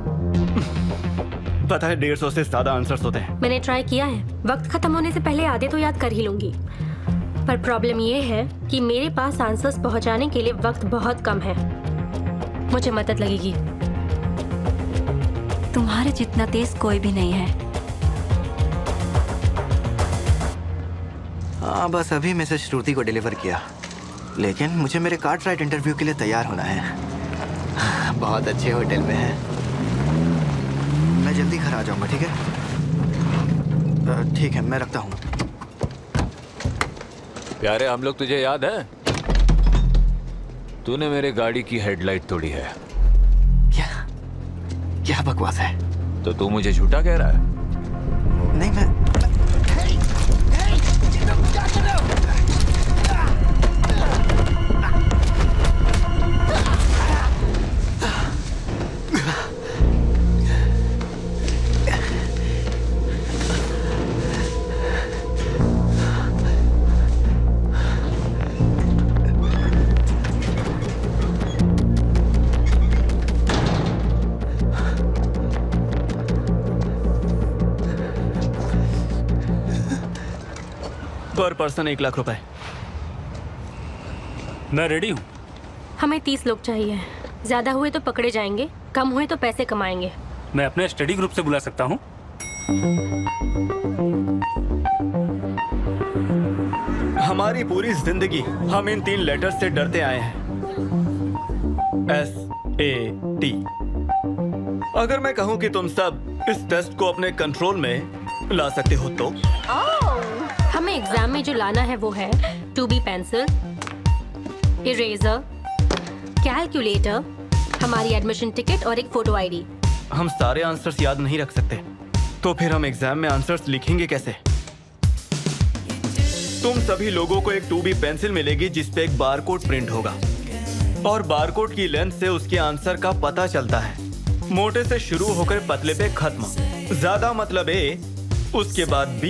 पता है 150 से ज्यादा आंसर्स होते हैं। मैंने ट्राई किया है। वक्त खत्म होने से पहले आधे तो याद कर ही लूंगी, पर प्रॉब्लम ये है कि मेरे पास आंसर्स पहुंचाने के लिए वक्त बहुत कम है। मुझे मदद लगेगी। तुम्हारे जितना तेज कोई भी नहीं है। हाँ, बस अभी मैसेज श्रुति को डिलीवर किया, लेकिन मुझे मेरे कार्ड राइट इंटरव्यू के लिए तैयार होना है। बहुत अच्छे होटल में है। मैं जल्दी घर आ जाऊंगा, ठीक है? ठीक है, मैं रखता हूँ। प्यारे, हम लोग तुझे याद है? तूने मेरे गाड़ी की हेडलाइट तोड़ी है। क्या बकवास है? तो तू मुझे झूठा कह रहा है? नहीं, मैं पर पर्सन 1 लाख रुपए। मैं रेडी हूँ। हमें 30 लोग चाहिए। ज्यादा हुए तो पकड़े जाएंगे, कम हुए तो पैसे कमाएंगे। मैं अपने स्टडी ग्रुप से बुला सकता हूँ। हमारी पूरी जिंदगी हम इन 3 लेटर से डरते आए हैं, SAT। अगर मैं कहूँ कि तुम सब इस टेस्ट को अपने कंट्रोल में ला सकते हो तो? हमें एग्जाम में जो लाना है वो है 2B पेंसिल, इरेजर, कैलकुलेटर, हमारी एडमिशन टिकट और एक फोटो ID। हम सारे आंसर्स याद नहीं रख सकते, तो फिर हम एग्जाम में आंसर्स लिखेंगे कैसे? तुम सभी लोगों को एक 2B पेंसिल मिलेगी जिस पे एक बारकोड प्रिंट होगा, और बारकोड की लेंथ से उसके आंसर का पता चलता है। मोटे से शुरू होकर पतले पे खत्म। ज्यादा मतलब A, उसके बाद B,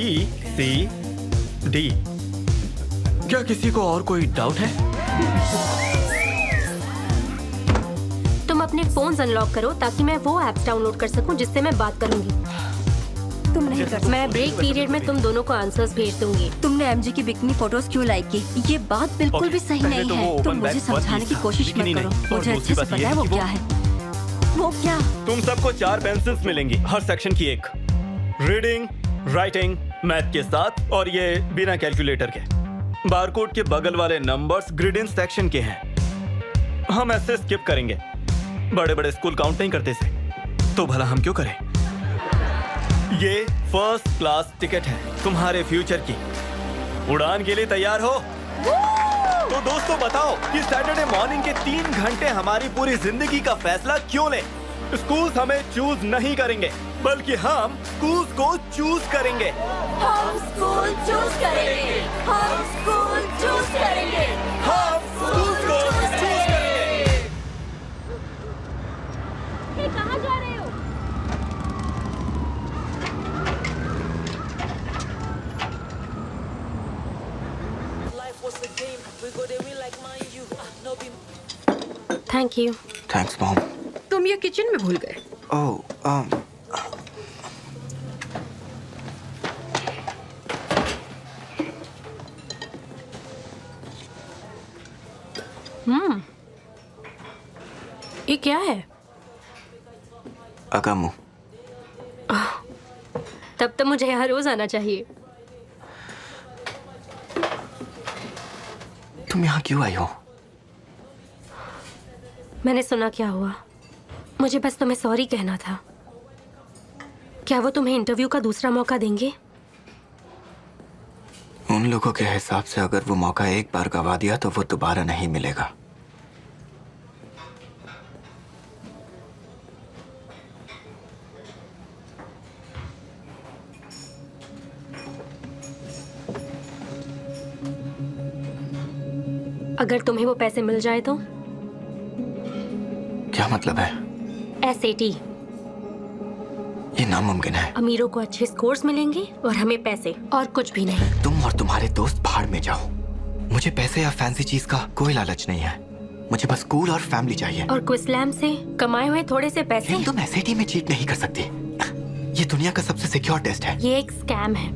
C, D। क्या किसी को और कोई डाउट है? तुम अपने फोन्स अनलॉक करो ताकि मैं वो ऐप्स डाउनलोड कर सकूं जिससे मैं बात करूंगी। तुम नहीं कर सकते। मैं ब्रेक पीरियड में तुम दोनों को आंसर्स भेज दूंगी। तुमने एमजी की बिकनी फोटोज क्यों लाइक की? ये बात बिल्कुल भी सही नहीं है। तुम मुझे समझाने की कोशिश मत करो। मुझे अच्छे से पता है वो क्या है। वो क्या? तुम सबको 4 पेंसिल्स मिलेंगी, हर सेक्शन की एक। रीडिंग, राइटिंग, मैथ के साथ, और ये बिना कैलकुलेटर के। बारकोड के बगल वाले नंबर्स ग्रेडियंट सेक्शन के हैं। हम ऐसे स्किप करेंगे। बड़े बड़े स्कूल काउंट नहीं करते से, तो भला हम क्यों करें? ये फर्स्ट क्लास टिकट है तुम्हारे फ्यूचर की। उड़ान के लिए तैयार हो? तो दोस्तों बताओ कि सैटरडे मॉर्निंग के 3 घंटे हमारी पूरी जिंदगी का फैसला क्यों लें? स्कूल्स हमें चूज नहीं करेंगे, बल्कि हम स्कूल्स को चूज करेंगे। हम स्कूल चूज करेंगे। हम स्कूल चूज करेंगे। हम स्कूल को चूज करेंगे। कहाँ जा रहे हो? Thank you. Thanks mom. तुम ये किचन में भूल गए। ओह, ये क्या है? अकामू। तब तो मुझे यहाँ रोज आना चाहिए। तुम यहाँ क्यों आई हो? मैंने सुना क्या हुआ। मुझे बस तुम्हें सॉरी कहना था। क्या वो तुम्हें इंटरव्यू का दूसरा मौका देंगे? उन लोगों के हिसाब से अगर वो मौका एक बार गवा दिया तो वो दोबारा नहीं मिलेगा। अगर तुम्हें वो पैसे मिल जाए तो? क्या मतलब है? SAT। ये नामुमकिन है। अमीरों को अच्छे स्कोर्स मिलेंगे और हमें पैसे, और कुछ भी नहीं। तुम और तुम्हारे दोस्त भाड़ में जाओ। मुझे पैसे या फैंसी चीज का कोई लालच नहीं है। मुझे बस स्कूल और फैमिली चाहिए। और क्विज़लैम से कमाए हुए थोड़े से पैसे। तुम SAT में चीट नहीं कर सकती। ये दुनिया का सबसे सिक्योर टेस्ट है। ये एक स्कैम है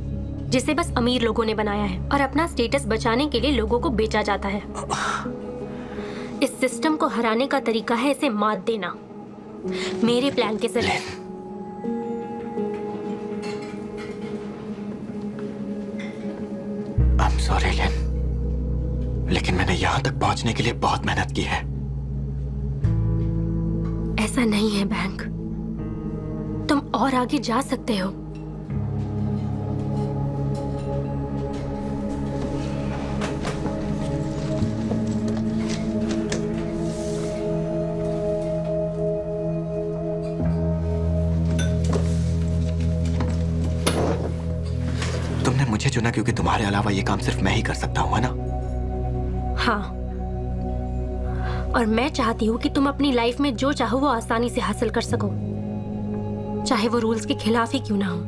जिसे बस अमीर लोगों ने बनाया है और अपना स्टेटस बचाने के लिए लोगों को बेचा जाता है। इस सिस्टम को हराने का तरीका है इसे मात देना, मेरे प्लान के जरिए। I'm sorry, लेन, लेकिन मैंने यहाँ तक पहुँचने के लिए बहुत मेहनत की है। ऐसा नहीं है बैंक, तुम और आगे जा सकते हो। तुमने मुझे चुना क्योंकि तुम्हारे अलावा ये काम सिर्फ मैं ही कर सकता हूँ, है ना? हाँ, और मैं चाहती हूँ कि तुम अपनी लाइफ में जो चाहो वो आसानी से हासिल कर सको, चाहे वो रूल्स के खिलाफ ही क्यों ना हो।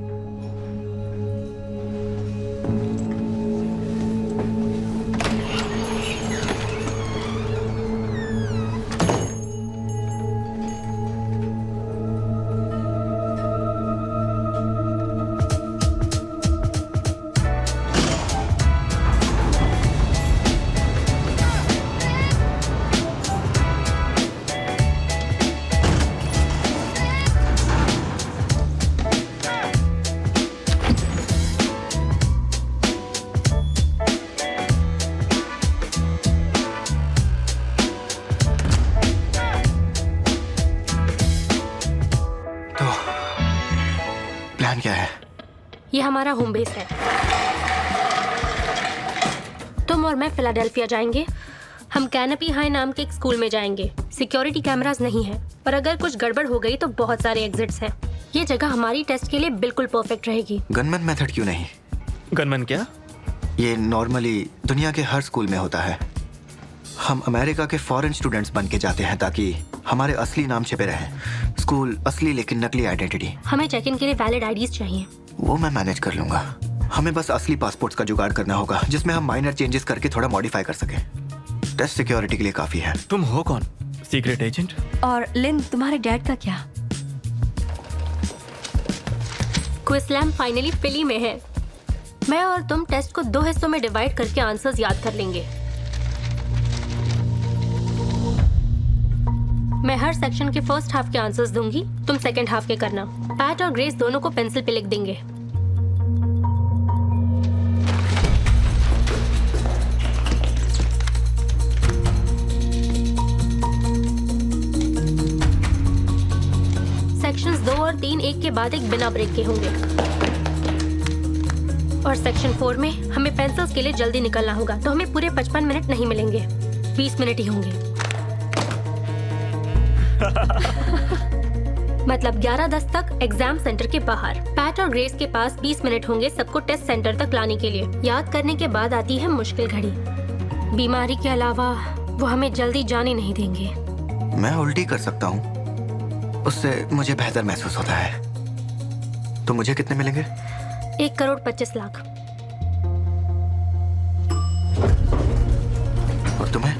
प्लान क्या है? ये हमारा होम बेस है। तुम और मैं फिलाडेल्फिया जाएंगे। हम कैनपी हाई नाम के एक स्कूल में जाएंगे। सिक्योरिटी कैमरास नहीं है, पर अगर कुछ गड़बड़ हो गई तो बहुत सारे एग्जिट्स हैं। ये जगह हमारी टेस्ट के लिए बिल्कुल परफेक्ट रहेगी। गनमैन मेथड क्यों नहीं? गनमैन क्या? ये नॉर्मली दुनिया के हर स्कूल में होता है। हम अमेरिका के फॉरेन स्टूडेंट्स बन के जाते हैं ताकि हमारे असली नाम छिपे रहें। स्कूल असली लेकिन नकली आइडेंटिटी। हमें चेक इन के लिए वैलिड आईडीज चाहिए। वो मैं मैनेज कर लूंगा। हमें बस असली पासपोर्ट्स का जुगाड़ करना होगा जिसमें हम माइनर चेंजेस करके थोड़ा मॉडिफाई कर सकें। टेस्ट सिक्योरिटी के लिए काफी है। तुम हो कौन? Secret agent? और लिन, तुम्हारे डैड का क्या? क्विज़लैम फाइनली फिली में है। मैं और तुम टेस्ट को 2 हिस्सों में डिवाइड करके आंसर्स याद कर लेंगे। मैं हर सेक्शन के फर्स्ट हाफ के आंसर्स दूंगी, तुम सेकंड हाफ के करना। पैट और ग्रेस दोनों को पेंसिल पे लिख देंगे। सेक्शंस 2 और 3 एक के बाद एक बिना ब्रेक के होंगे। और सेक्शन 4 में हमें पेंसिल्स के लिए जल्दी निकलना होगा, तो हमें पूरे 55 मिनट नहीं मिलेंगे, 20 मिनट ही होंगे। मतलब 11:10 तक एग्जाम सेंटर के बाहर। पैट और ग्रेस के पास 20 मिनट होंगे सबको टेस्ट सेंटर तक लाने के लिए। याद करने के बाद आती है मुश्किल घड़ी। बीमारी के अलावा वो हमें जल्दी जाने नहीं देंगे। मैं उल्टी कर सकता हूँ, उससे मुझे बेहतर महसूस होता है। तो मुझे कितने मिलेंगे? 1,25,00,000। और तुम्हें?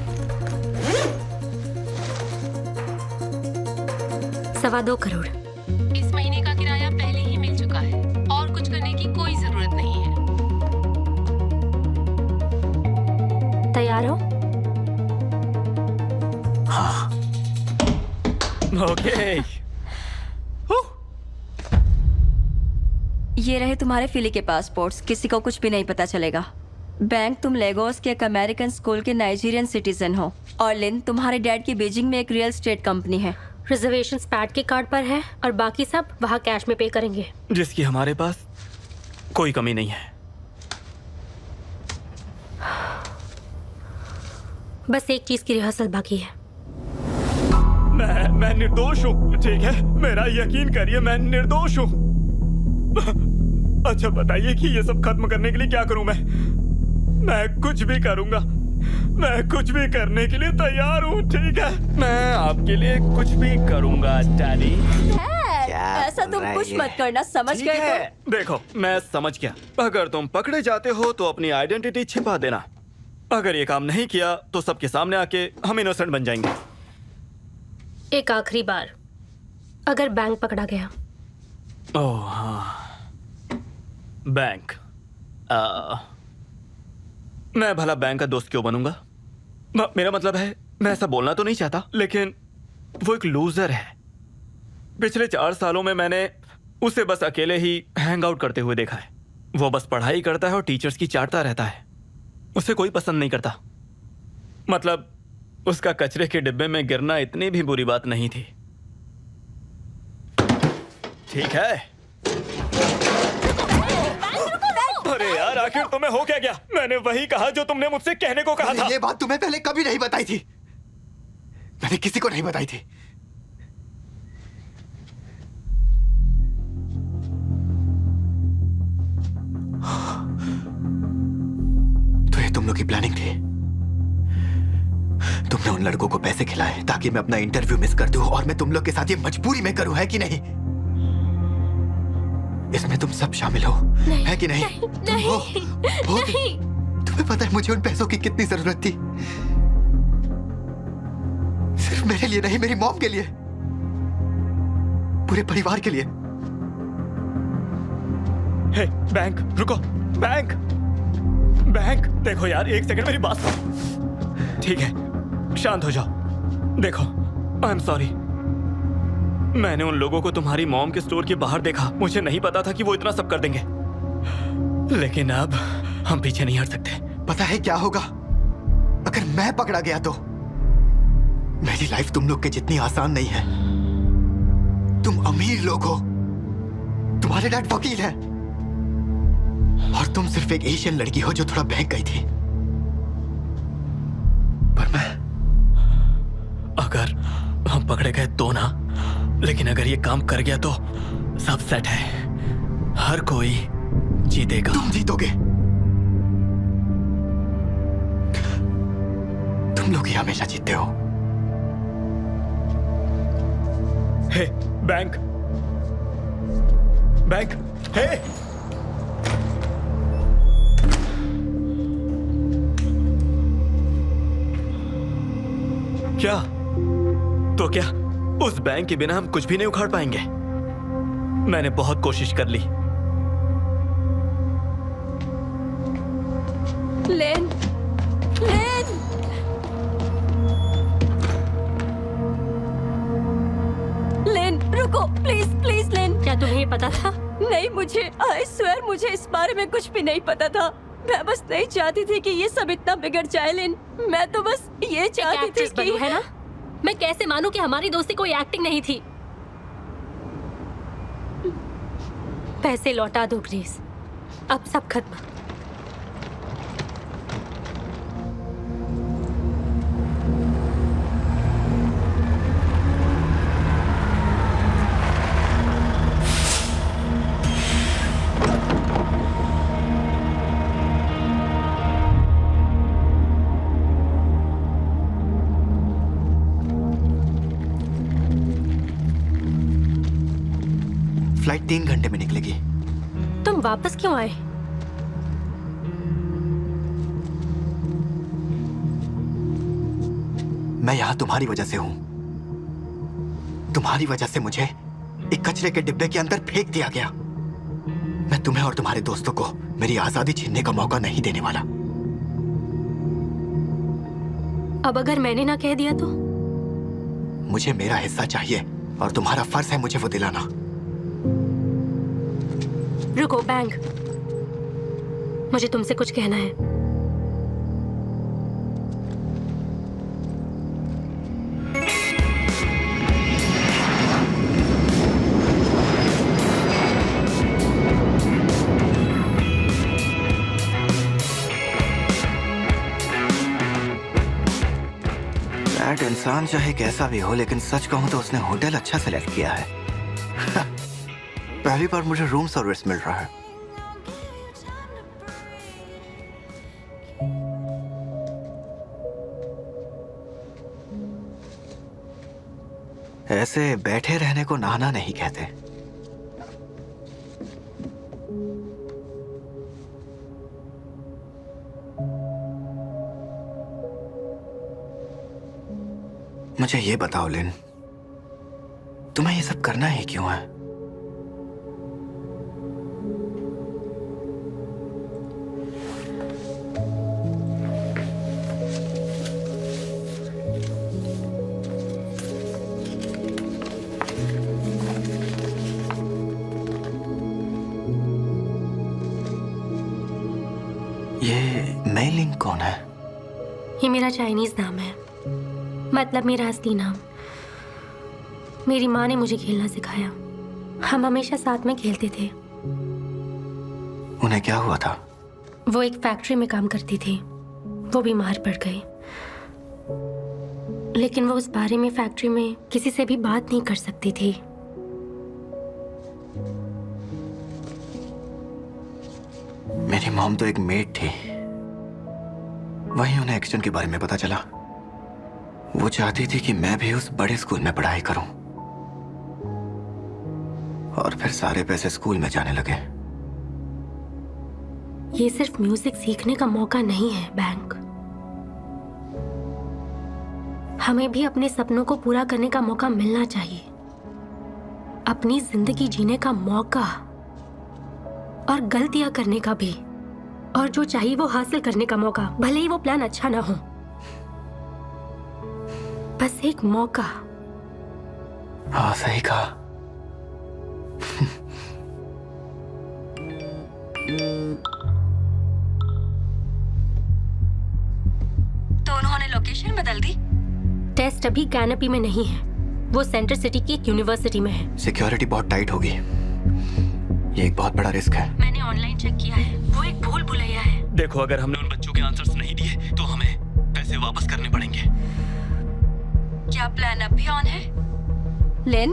2.25 करोड़। इस महीने का किराया पहले ही मिल चुका है और कुछ करने की कोई जरूरत नहीं है। तैयार हो? ओके। ये रहे तुम्हारे फिली के पासपोर्ट्स, किसी को कुछ भी नहीं पता चलेगा। बैंक, तुम लेगोस के एक अमेरिकन स्कूल के नाइजीरियन सिटीजन हो। और लिन, तुम्हारे डैड की बीजिंग में एक रियल एस्टेट कंपनी है। रिजर्वेशन पैट के कार्ड पर है और बाकी सब वहाँ कैश में पे करेंगे। जिसकी हमारे पास कोई कमी नहीं है। बस एक चीज की रिहर्सल बाकी है। मैं निर्दोष हूँ, ठीक है? मेरा यकीन करिए, मैं निर्दोष हूँ। अच्छा बताइए कि ये सब खत्म करने के लिए क्या करूं मैं कुछ भी करूंगा। मैं कुछ भी करने के लिए तैयार हूँ, ठीक है? मैं आपके लिए कुछ भी करूंगा डैडी। ऐसा तुम कुछ मत करना, समझ गए तुम? देखो, मैं समझ गया। अगर तुम पकड़े जाते हो तो अपनी आइडेंटिटी छिपा देना। अगर ये काम नहीं किया तो सबके सामने आके हम इनोसेंट बन जाएंगे। एक आखिरी बार, अगर बैंक पकड़ा गया। ओह हाँ, बैंक। मैं भला बैंक का दोस्त क्यों बनूंगा? मेरा मतलब है, मैं ऐसा बोलना तो नहीं चाहता, लेकिन वो एक लूजर है। पिछले 4 सालों में मैंने उसे बस अकेले ही हैंग आउट करते हुए देखा है। वो बस पढ़ाई करता है और टीचर्स की चाटता रहता है। उसे कोई पसंद नहीं करता। मतलब उसका कचरे के डिब्बे में गिरना इतनी भी बुरी बात नहीं थी, ठीक है? अरे यार, आखिर तुम्हें हो क्या गया? मैंने वही कहा जो तुमने मुझसे कहने को कहा था। ये बात तुम्हें पहले कभी नहीं बताई थी। मैंने किसी को नहीं बताई थी। तो ये तुम लोग की प्लानिंग थी। तुमने उन लड़कों को पैसे खिलाए ताकि मैं अपना इंटरव्यू मिस कर दूं और मैं तुम लोग के साथ ये मजबूरी में करूं, है कि नहीं? इसमें तुम सब शामिल हो, है कि नहीं? नहीं, हो नहीं। तुम्हें पता है मुझे उन पैसों की कितनी जरूरत थी? सिर्फ मेरे लिए नहीं, मेरी मॉम के लिए, पूरे परिवार के लिए। हे बैंक, रुको। बैंक, बैंक, देखो यार, एक सेकंड मेरी बात सुनो। ठीक है, शांत हो जाओ। देखो, आई एम सॉरी। मैंने उन लोगों को तुम्हारी मॉम के स्टोर के बाहर देखा। मुझे नहीं पता था कि वो इतना सब कर देंगे, लेकिन अब हम पीछे नहीं हट सकते। पता है क्या होगा अगर मैं पकड़ा गया तो? मेरी लाइफ तुम लोग के जितनी आसान नहीं है। तुम अमीर लोग हो, तुम्हारे डैड वकील है, और तुम सिर्फ एक एशियन लड़की हो जो थोड़ा बहक गई थी। पर मैं, अगर हम पकड़े गए तो ना, लेकिन अगर ये काम कर गया तो सब सेट है। हर कोई जीतेगा। तुम जीतोगे। तुम लोग ही हमेशा जीतते हो। हे बैंक, बैंक, हे! क्या? तो क्या उस बैंक के बिना हम कुछ भी नहीं उखाड़ पाएंगे? मैंने बहुत कोशिश कर ली। लेन, लेन, लेन, रुको प्लीज, प्लीज लेन। क्या तुम्हें ये पता था? नहीं, मुझे आई स्वेयर मुझे इस बारे में कुछ भी नहीं पता था। मैं बस नहीं चाहती थी कि ये सब इतना बिगड़ जाए लेन। मैं तो बस ये चाहती थी कि, है ना? मैं कैसे मानूं कि हमारी दोस्ती कोई एक्टिंग नहीं थी? पैसे लौटा दो ग्रेस, अब सब खत्म। फ्लाइट 3 घंटे में निकलेगी। तुम वापस क्यों आए? मैं यहां तुम्हारी वजह से हूं। तुम्हारी वजह से मुझे एक कचरे के डिब्बे के अंदर फेंक दिया गया। मैं तुम्हें और तुम्हारे दोस्तों को मेरी आजादी छीनने का मौका नहीं देने वाला। अब अगर मैंने ना कह दिया तो? मुझे मेरा हिस्सा चाहिए। और तुम्हारा फर्ज है मुझे वो दिलाना। रुको बैंक, मुझे तुमसे कुछ कहना है। बैट इंसान चाहे कैसा भी हो, लेकिन सच कहूं तो उसने होटल अच्छा सेलेक्ट किया है। पहली बार मुझे रूम सर्विस मिल रहा है। ऐसे बैठे रहने को नहाना नहीं कहते। मुझे ये बताओ लिन, तुम्हें ये सब करना ही क्यों है? ये मेलिंग कौन है? ये मेरा चाइनीज नाम है, मतलब मेरा असली नाम। मेरी माँ ने मुझे खेलना सिखाया। हम हमेशा साथ में खेलते थे। उन्हें क्या हुआ था? वो एक फैक्ट्री में काम करती थी। वो बीमार पड़ गई, लेकिन वो उस बारे में फैक्ट्री में किसी से भी बात नहीं कर सकती थी। मेरी मॉम तो एक मेड थी, वहीं उन्हें एक्सीडेंट के बारे में पता चला। वो चाहती थी कि मैं भी उस बड़े स्कूल में पढ़ाई करूं, और फिर सारे पैसे स्कूल में जाने लगे। ये सिर्फ म्यूजिक सीखने का मौका नहीं है बैंक, हमें भी अपने सपनों को पूरा करने का मौका मिलना चाहिए। अपनी जिंदगी जीने का मौका, और गलतियां करने का भी, और जो चाहिए वो हासिल करने का मौका, भले ही वो प्लान अच्छा ना हो। बस एक मौका। हाँ, सही कहा। तो उन्होंने लोकेशन बदल दी? टेस्ट अभी कैनपी में नहीं है, वो सेंटर सिटी की एक यूनिवर्सिटी में है। सिक्योरिटी बहुत टाइट होगी, ये एक बहुत बड़ा रिस्क है। मैंने ऑनलाइन चेक किया है, वो एक भूल भुलैया है। देखो, अगर हमने उन बच्चों के आंसर्स नहीं दिए तो हमें पैसे वापस करने पड़ेंगे। क्या प्लान अब भी ऑन है? लिन,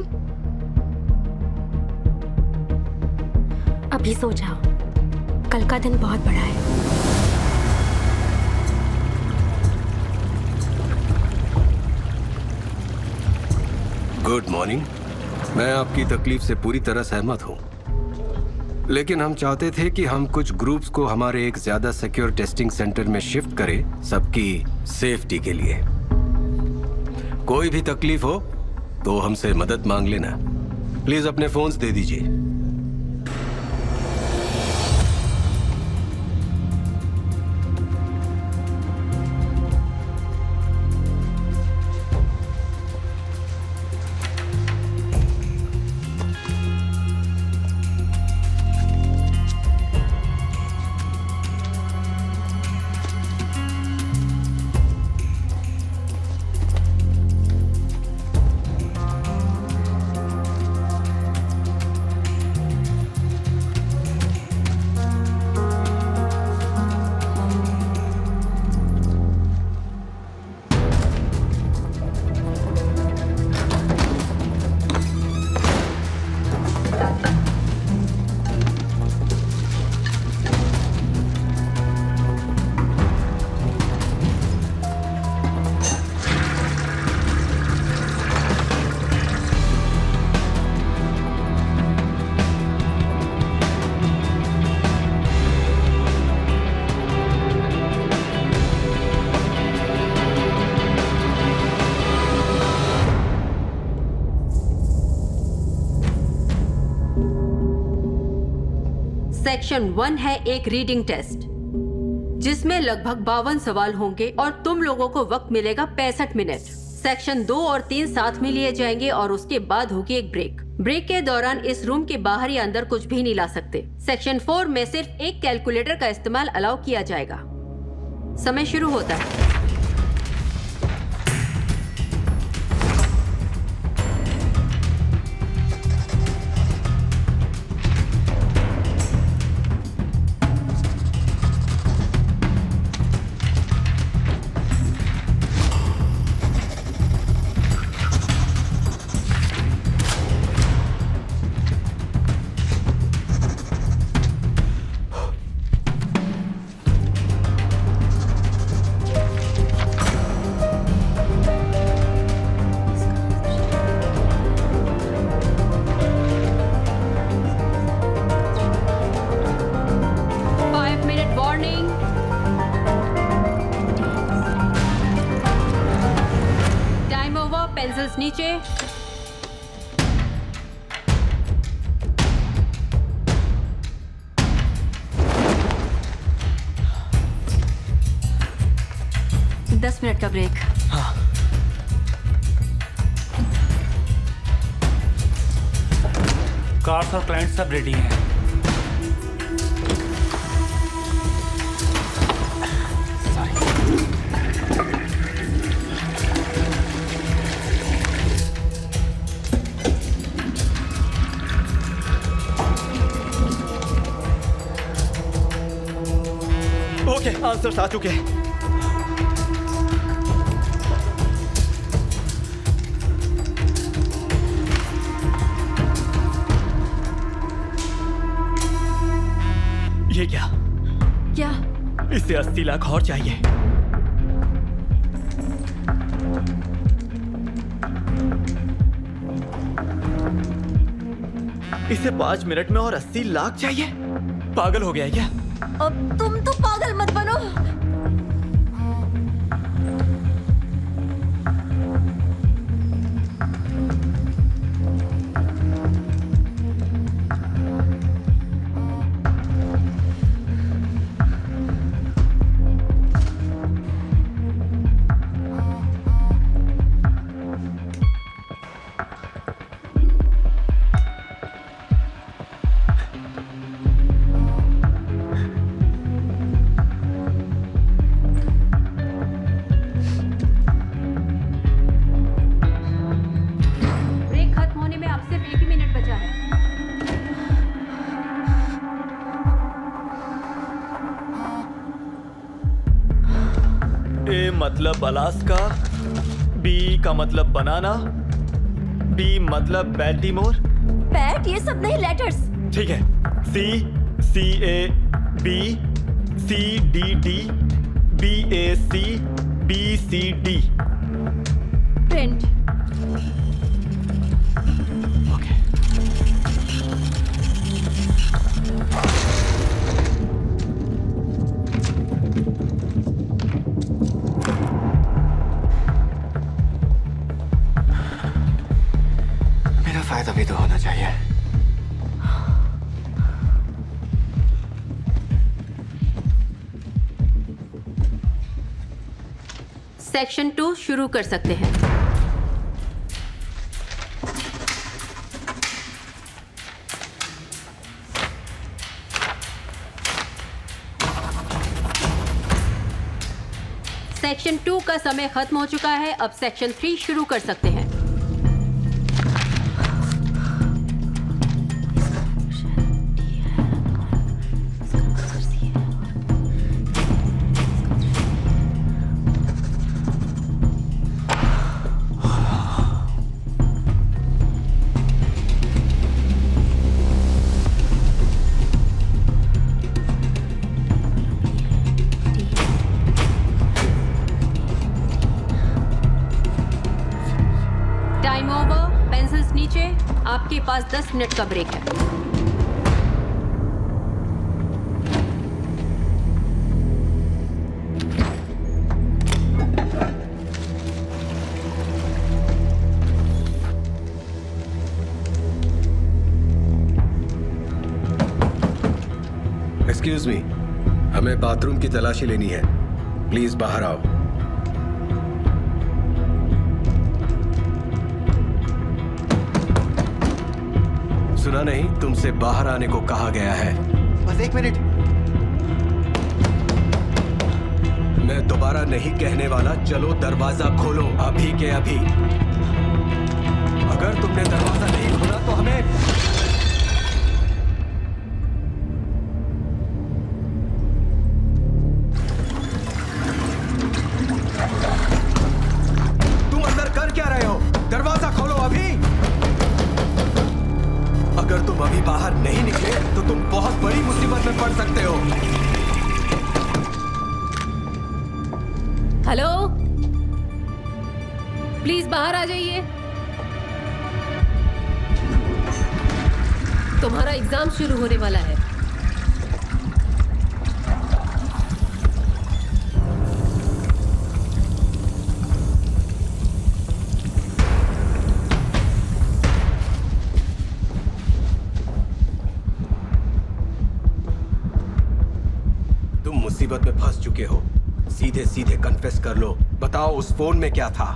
अभी सो जाओ, कल का दिन बहुत बड़ा है। Good morning. मैं आपकी तकलीफ से पूरी तरह सहमत हूं, लेकिन हम चाहते थे कि हम कुछ ग्रुप्स को हमारे एक ज्यादा सिक्योर टेस्टिंग सेंटर में शिफ्ट करें, सबकी सेफ्टी के लिए। कोई भी तकलीफ हो तो हमसे मदद मांग लेना। प्लीज अपने फोन्स दे दीजिए। सेक्शन 1 है एक रीडिंग टेस्ट, जिसमें लगभग 52 सवाल होंगे और तुम लोगों को वक्त मिलेगा 65 मिनट। सेक्शन 2 और 3 साथ में लिए जाएंगे और उसके बाद होगी एक ब्रेक। ब्रेक के दौरान इस रूम के बाहर या अंदर कुछ भी नहीं ला सकते। सेक्शन 4 में सिर्फ एक कैलकुलेटर का इस्तेमाल अलाउ किया जाएगा। समय शुरू होता है। पेंसिल्स नीचे। दस मिनट का ब्रेक। हाँ। कार्स और क्लाइंट सब रेडी हैं। ओके, आंसर्स आ चुके हैं। ये क्या? क्या? इसे 80 लाख और चाहिए। इसे 5 मिनट में और 80 लाख चाहिए? पागल हो गया है क्या? अब तुम तो पागल मत बनो। मतलब अलास्का, बी का मतलब बनाना, बी मतलब बैल्टीमोर। बैट ये सब नहीं, लेटर्स। ठीक है, सी, CA, B, CDD, BAC, BCD। Print. फायदा भी तो होना चाहिए। सेक्शन 2 शुरू कर सकते हैं। सेक्शन 2 का समय खत्म हो चुका है। अब सेक्शन 3 शुरू कर सकते हैं। Time over. पेंसिल्स नीचे। आपके पास 10 मिनट का ब्रेक है। एक्सक्यूज मी, हमें बाथरूम की तलाशी लेनी है। प्लीज बाहर आओ। सुना नहीं, तुमसे बाहर आने को कहा गया है। बस 1 मिनट। मैं दोबारा नहीं कहने वाला, चलो दरवाजा खोलो अभी के अभी। अगर तुमने दरवाजा नहीं खोला तो हमें तुम अंदर कर क्या रहे हो? दरवाजा खोलो अभी। अगर तुम अभी बाहर नहीं निकले तो तुम बहुत बड़ी मुसीबत में पड़ सकते हो। हेलो, प्लीज बाहर आ जाइए। तुम्हारा एग्जाम शुरू होने वाला है। तुम मुसीबत में फंस चुके हो। सीधे सीधे कन्फेस कर लो। बताओ उस फोन में क्या था?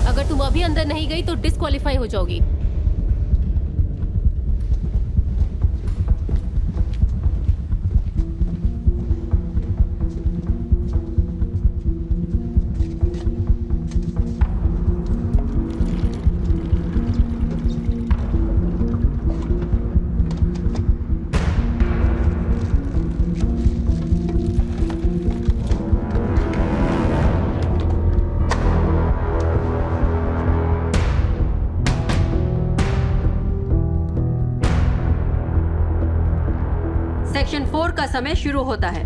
अगर तुम अभी अंदर नहीं गई तो डिस्क्वालीफाई हो जाओगी। सेक्शन 4 का समय शुरू होता है।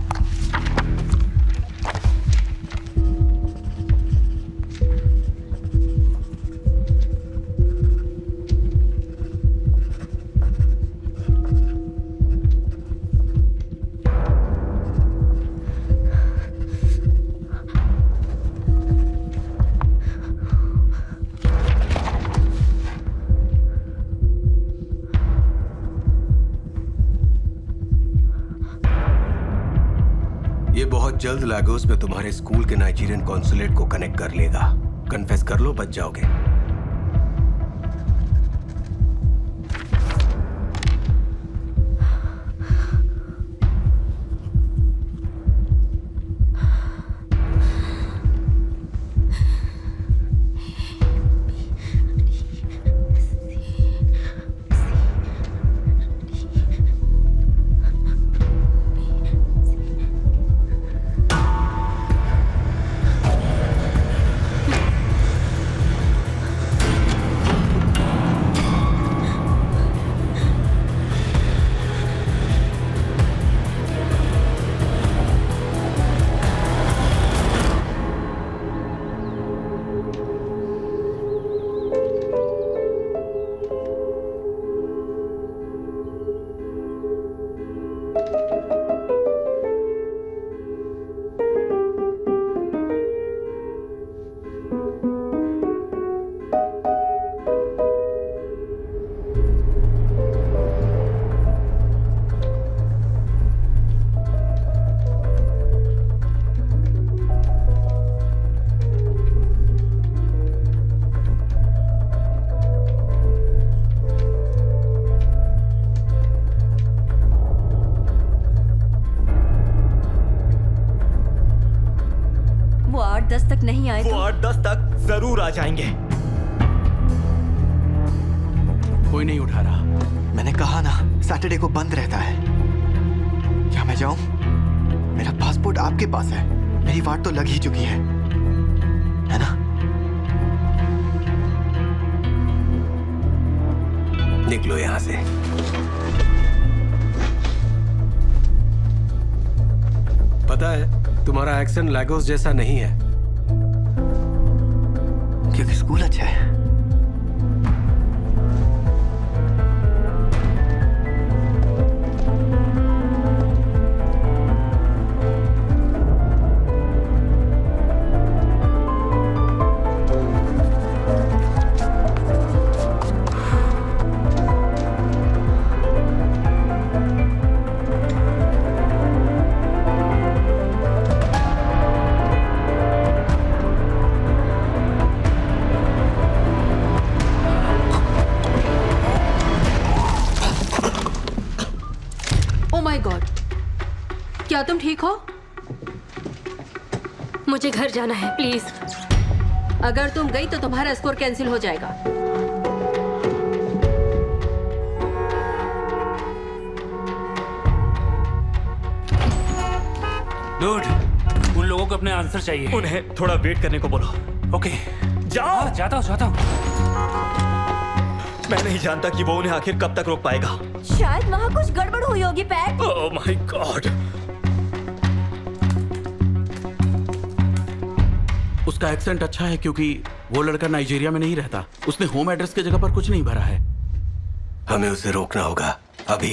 ये बहुत जल्द लागोस में तुम्हारे स्कूल के नाइजीरियन कॉन्सुलेट को कनेक्ट कर लेगा। कन्फेस कर लो, बच जाओगे। वो 8-10 तक नहीं आए वो तो 8-10 तक जरूर आ जाएंगे। कोई नहीं उठा रहा। मैंने कहा ना, सैटरडे को बंद रहता है। क्या मैं जाऊं? मेरा पासपोर्ट आपके पास है। मेरी वाट तो लग ही चुकी है ना? निकलो यहां से। पता है तुम्हारा एक्सेंट लागोस जैसा नहीं है। क्योंकि स्कूल अच्छा है। क्या तुम ठीक हो? मुझे घर जाना है, प्लीज। अगर तुम गई तो तुम्हारा स्कोर कैंसिल हो जाएगा। डूड, उन लोगों को अपने आंसर चाहिए। उन्हें थोड़ा वेट करने को बोलो। ओके, जाओ। जाता हूँ। मैं नहीं जानता कि वो उन्हें आखिर कब तक रोक पाएगा। शायद वहाँ कुछ गड़बड़ हुई होगी पैट। Oh my God. उसका एक्सेंट अच्छा है क्योंकि वो लड़का नाइजीरिया में नहीं रहता। उसने होम एड्रेस की जगह पर कुछ नहीं भरा है। हमें उसे रोकना होगा अभी।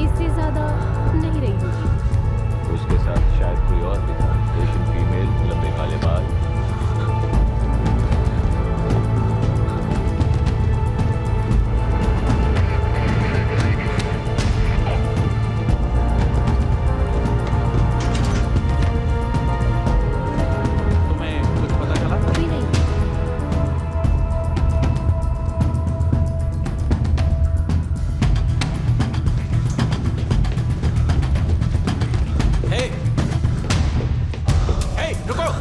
इससे ज्यादा नहीं रही होगी। उसके साथ शायद कोई और भी था। एशियन फीमेल, लंबे काले बाल। तुम्हें कुछ पता चला? अभी नहीं। हे, हे, रुको।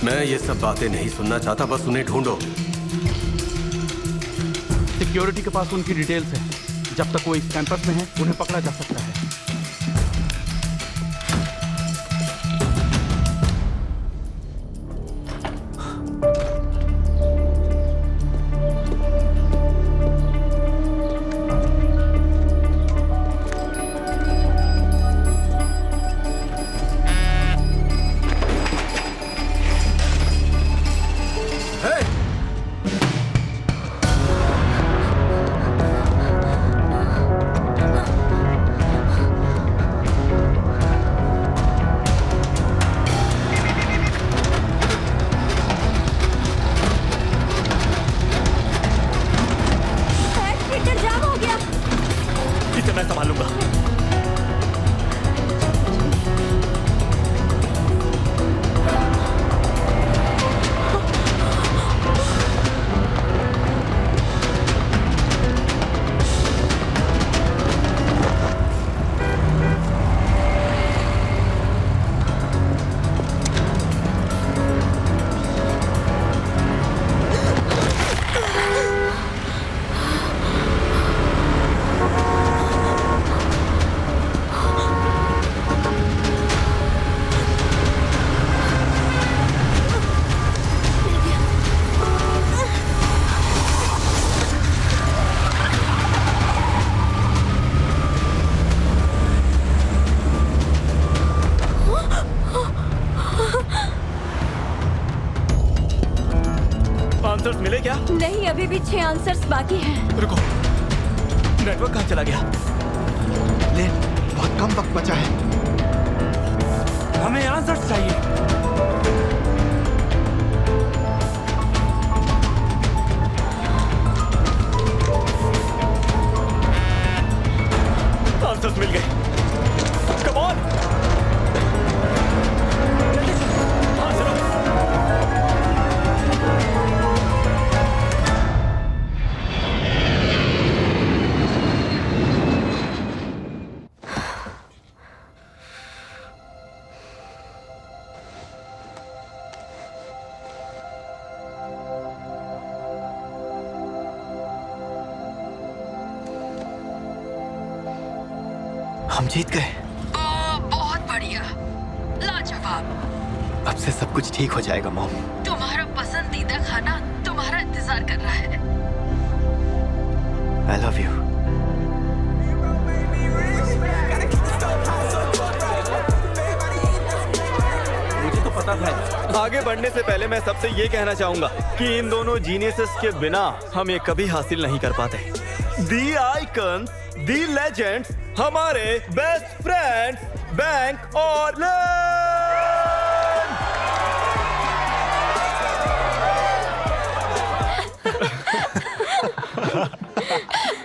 मैं ये सब बातें नहीं सुनना चाहता, बस उन्हें ढूंढो। सिक्योरिटी के पास उनकी डिटेल्स है। जब तक वो इस कैंपस में है, उन्हें पकड़ा जा सकता है। मैं संभाल लूंगा। आंसर्स मिले क्या? नहीं, अभी भी 6 आंसर्स बाकी हैं। रुको, नेटवर्क कहाँ चला गया? ले, बहुत कम वक्त बचा है। हमें आंसर्स चाहिए। आंसर्स मिल गए। Come on. हम जीत गए। बहुत बढ़िया, लाजवाब। अब से सब कुछ ठीक हो जाएगा मॉम। तुम्हारा पसंदीदा खाना तुम्हारा इंतजार कर रहा है। I love you. मुझे तो पता था। आगे बढ़ने से पहले मैं सबसे ये कहना चाहूंगा कि इन दोनों जीनियसेस के बिना हम ये कभी हासिल नहीं कर पाते। दी आइकन्स, दी लेजेंड्स, हमारे बेस्ट फ्रेंड्स बैंक और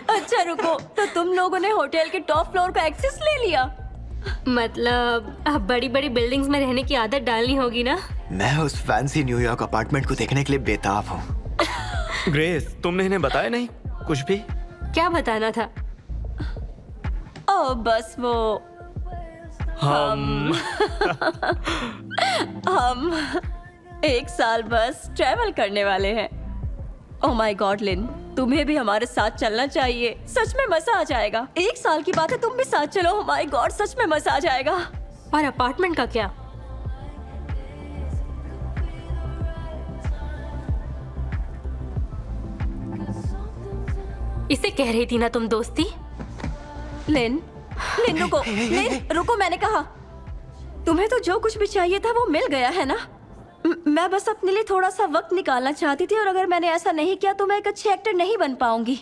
अच्छा रुको, तो तुम लोगों ने होटल के टॉप फ्लोर का एक्सेस ले लिया? मतलब अब बड़ी बड़ी बिल्डिंग्स में रहने की आदत डालनी होगी ना। मैं उस फैंसी न्यूयॉर्क अपार्टमेंट को देखने के लिए बेताब हूँ। ग्रेस, तुमने इन्हें बताया नहीं कुछ भी? क्या बताना था? ओ बस वो हम हम 1 साल बस ट्रैवल करने वाले हैं। ओह माय गॉड लिन, तुम्हें भी हमारे साथ चलना चाहिए। सच में मजा आ जाएगा। 1 साल की बात है, तुम भी साथ चलो। ओह माय गॉड, सच में मजा आ जाएगा। और अपार्टमेंट का क्या? इसे कह रही थी ना तुम दोस्ती। लिन, लिन रुको, लिन रुको, मैंने कहा तुम्हें तो जो कुछ भी चाहिए था वो मिल गया है ना। मैं बस अपने लिए थोड़ा सा वक्त निकालना चाहती थी, और अगर मैंने ऐसा नहीं किया तो मैं एक अच्छी एक्टर नहीं बन पाऊंगी।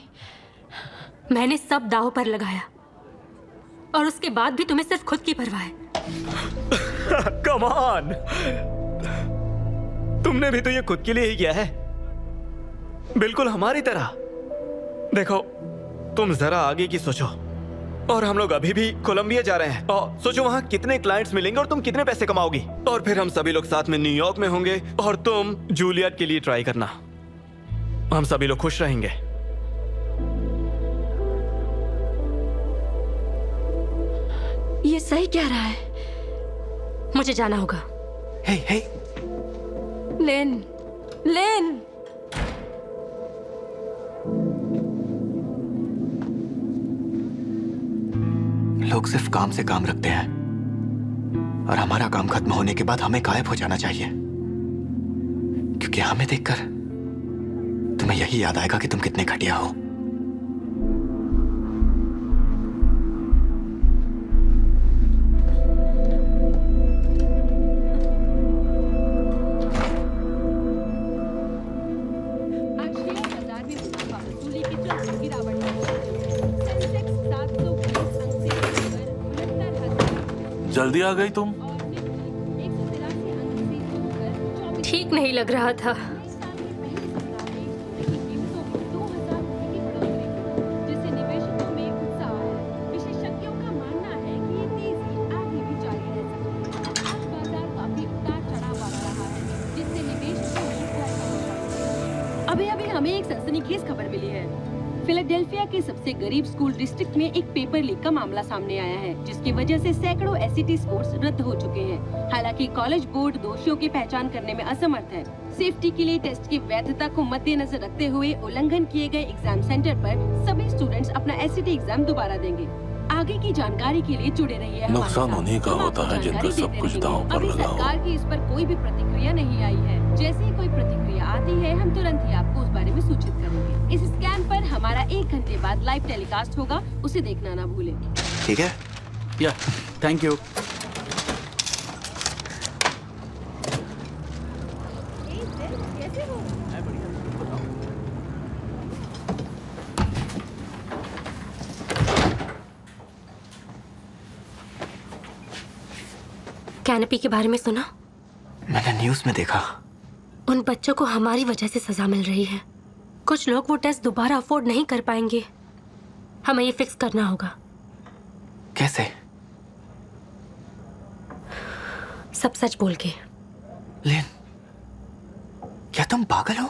मैंने सब दांव पर लगाया, और उसके बाद भी तुम्हें सिर्फ खुद की परवाह है। कम ऑन, तुमने भी तो ये खुद के लिए ही किया है, बिल्कुल हमारी तरह। देखो, तुम जरा आगे की सोचो, और हम लोग अभी भी कोलंबिया जा रहे हैं। और सोचो वहाँ कितने क्लाइंट्स मिलेंगे और तुम कितने पैसे कमाओगी। और फिर हम सभी लोग साथ में न्यूयॉर्क में होंगे, और तुम जूलियट के लिए ट्राई करना। हम सभी लोग खुश रहेंगे। ये सही कह रहा है। मुझे जाना होगा। हे हे लिन, लिन लोग सिर्फ काम से काम रखते हैं, और हमारा काम खत्म होने के बाद हमें गायब हो जाना चाहिए, क्योंकि हमें देखकर तुम्हें यही याद आएगा कि तुम कितने घटिया हो। आज शेयर बाजार में मुनाफा वसूली की चरम गिरावट है। सेंसेक्स 720 अंक से गिरकर 69,000 जल्दी आ गई तुम। और निफ्टी 183 अंक से गिरकर 24,000 ठीक नहीं लग रहा था। इस साल के पहले सप्ताह में सोने की कीमतों में 2,000 रुपये की बढ़ोतरी हुई, जिससे निवेशकों में उत्साह है। विशेषज्ञों का मानना है कि ये तेजी आगे भी जारी रह सकती है। आज बाजार काफी उतार चढ़ाव वाला रहा है, जिससे निवेशकों में डर का माहौल है। अभी हमें एक सनसनीखेज खबर मिली है। फिलाडेल्फिया के सबसे गरीब स्कूल डिस्ट्रिक्ट में एक पेपर लीक का मामला सामने आया है, जिसकी वजह से सैकड़ों एसएटी स्कोर्स रद्द हो चुके हैं। हालांकि कॉलेज बोर्ड दोषियों की पहचान करने में असमर्थ है। सेफ्टी के लिए टेस्ट की वैधता को मद्देनजर रखते हुए उल्लंघन किए गए एग्जाम सेंटर पर सभी स्टूडेंट्स अपना एसएटी एग्जाम दोबारा देंगे। आगे की जानकारी के लिए जुड़े रहिए हमारे नुकसान साथ। उन्हीं का हम होता आपको है जिनका जानकारी सब देते कुछ रहेंगे। दांव पर अभी लगा हो। सरकार की इस पर कोई भी प्रतिक्रिया नहीं आई है। जैसे ही कोई प्रतिक्रिया आती है, हम तुरंत ही आपको उस बारे में सूचित करेंगे। इस स्कैम पर हमारा 1 घंटे बाद लाइव टेलीकास्ट होगा, उसे देखना ना भूलें। ठीक है, या थैंक यू। कैनपी के बारे में सुना? मैंने न्यूज़ में देखा। उन बच्चों को हमारी वजह से सजा मिल रही है। कुछ लोग वो टेस्ट दोबारा अफोर्ड नहीं कर पाएंगे। हमें ये फिक्स करना होगा। कैसे? सब सच बोल के। लेन, क्या तुम पागल हो?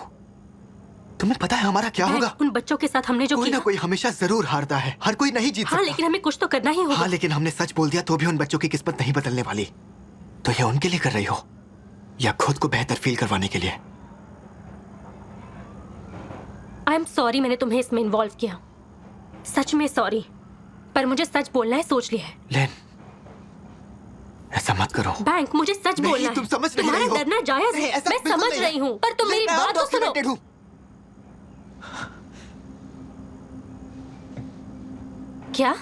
तुम्हें पता है हमारा क्या होगा? उन बच्चों के साथ हमने जो कोई किया। ना कोई हमेशा जरूर हारता है, हर कोई नहीं जीत हाँ, सकता। लेकिन हमें कुछ तो करना ही होगा। हाँ, लेकिन हमने सच बोल दिया तो भी उन बच्चों की किस्मत नहीं बदलने वाली। तो ये उनके लिए कर रही हो या खुद को बेहतर फील करवाने के लिए? आई एम सॉरी मैंने तुम्हें इसमें इन्वॉल्व किया। सच में सॉरी, पर मुझे सच बोलना है, सोच लिया है। लेन, ऐसा मत करो। बैंक, मुझे सच नहीं, बोलना है। तुम समझ नहीं रही हो। तुम्हारा डरना जायज नहीं, है, ऐसा मैं बिल्कुल समझ नहीं रही है। हूँ, पर तुम मेरी मैं बात तो सुनो। undocumented हूँ। क्या?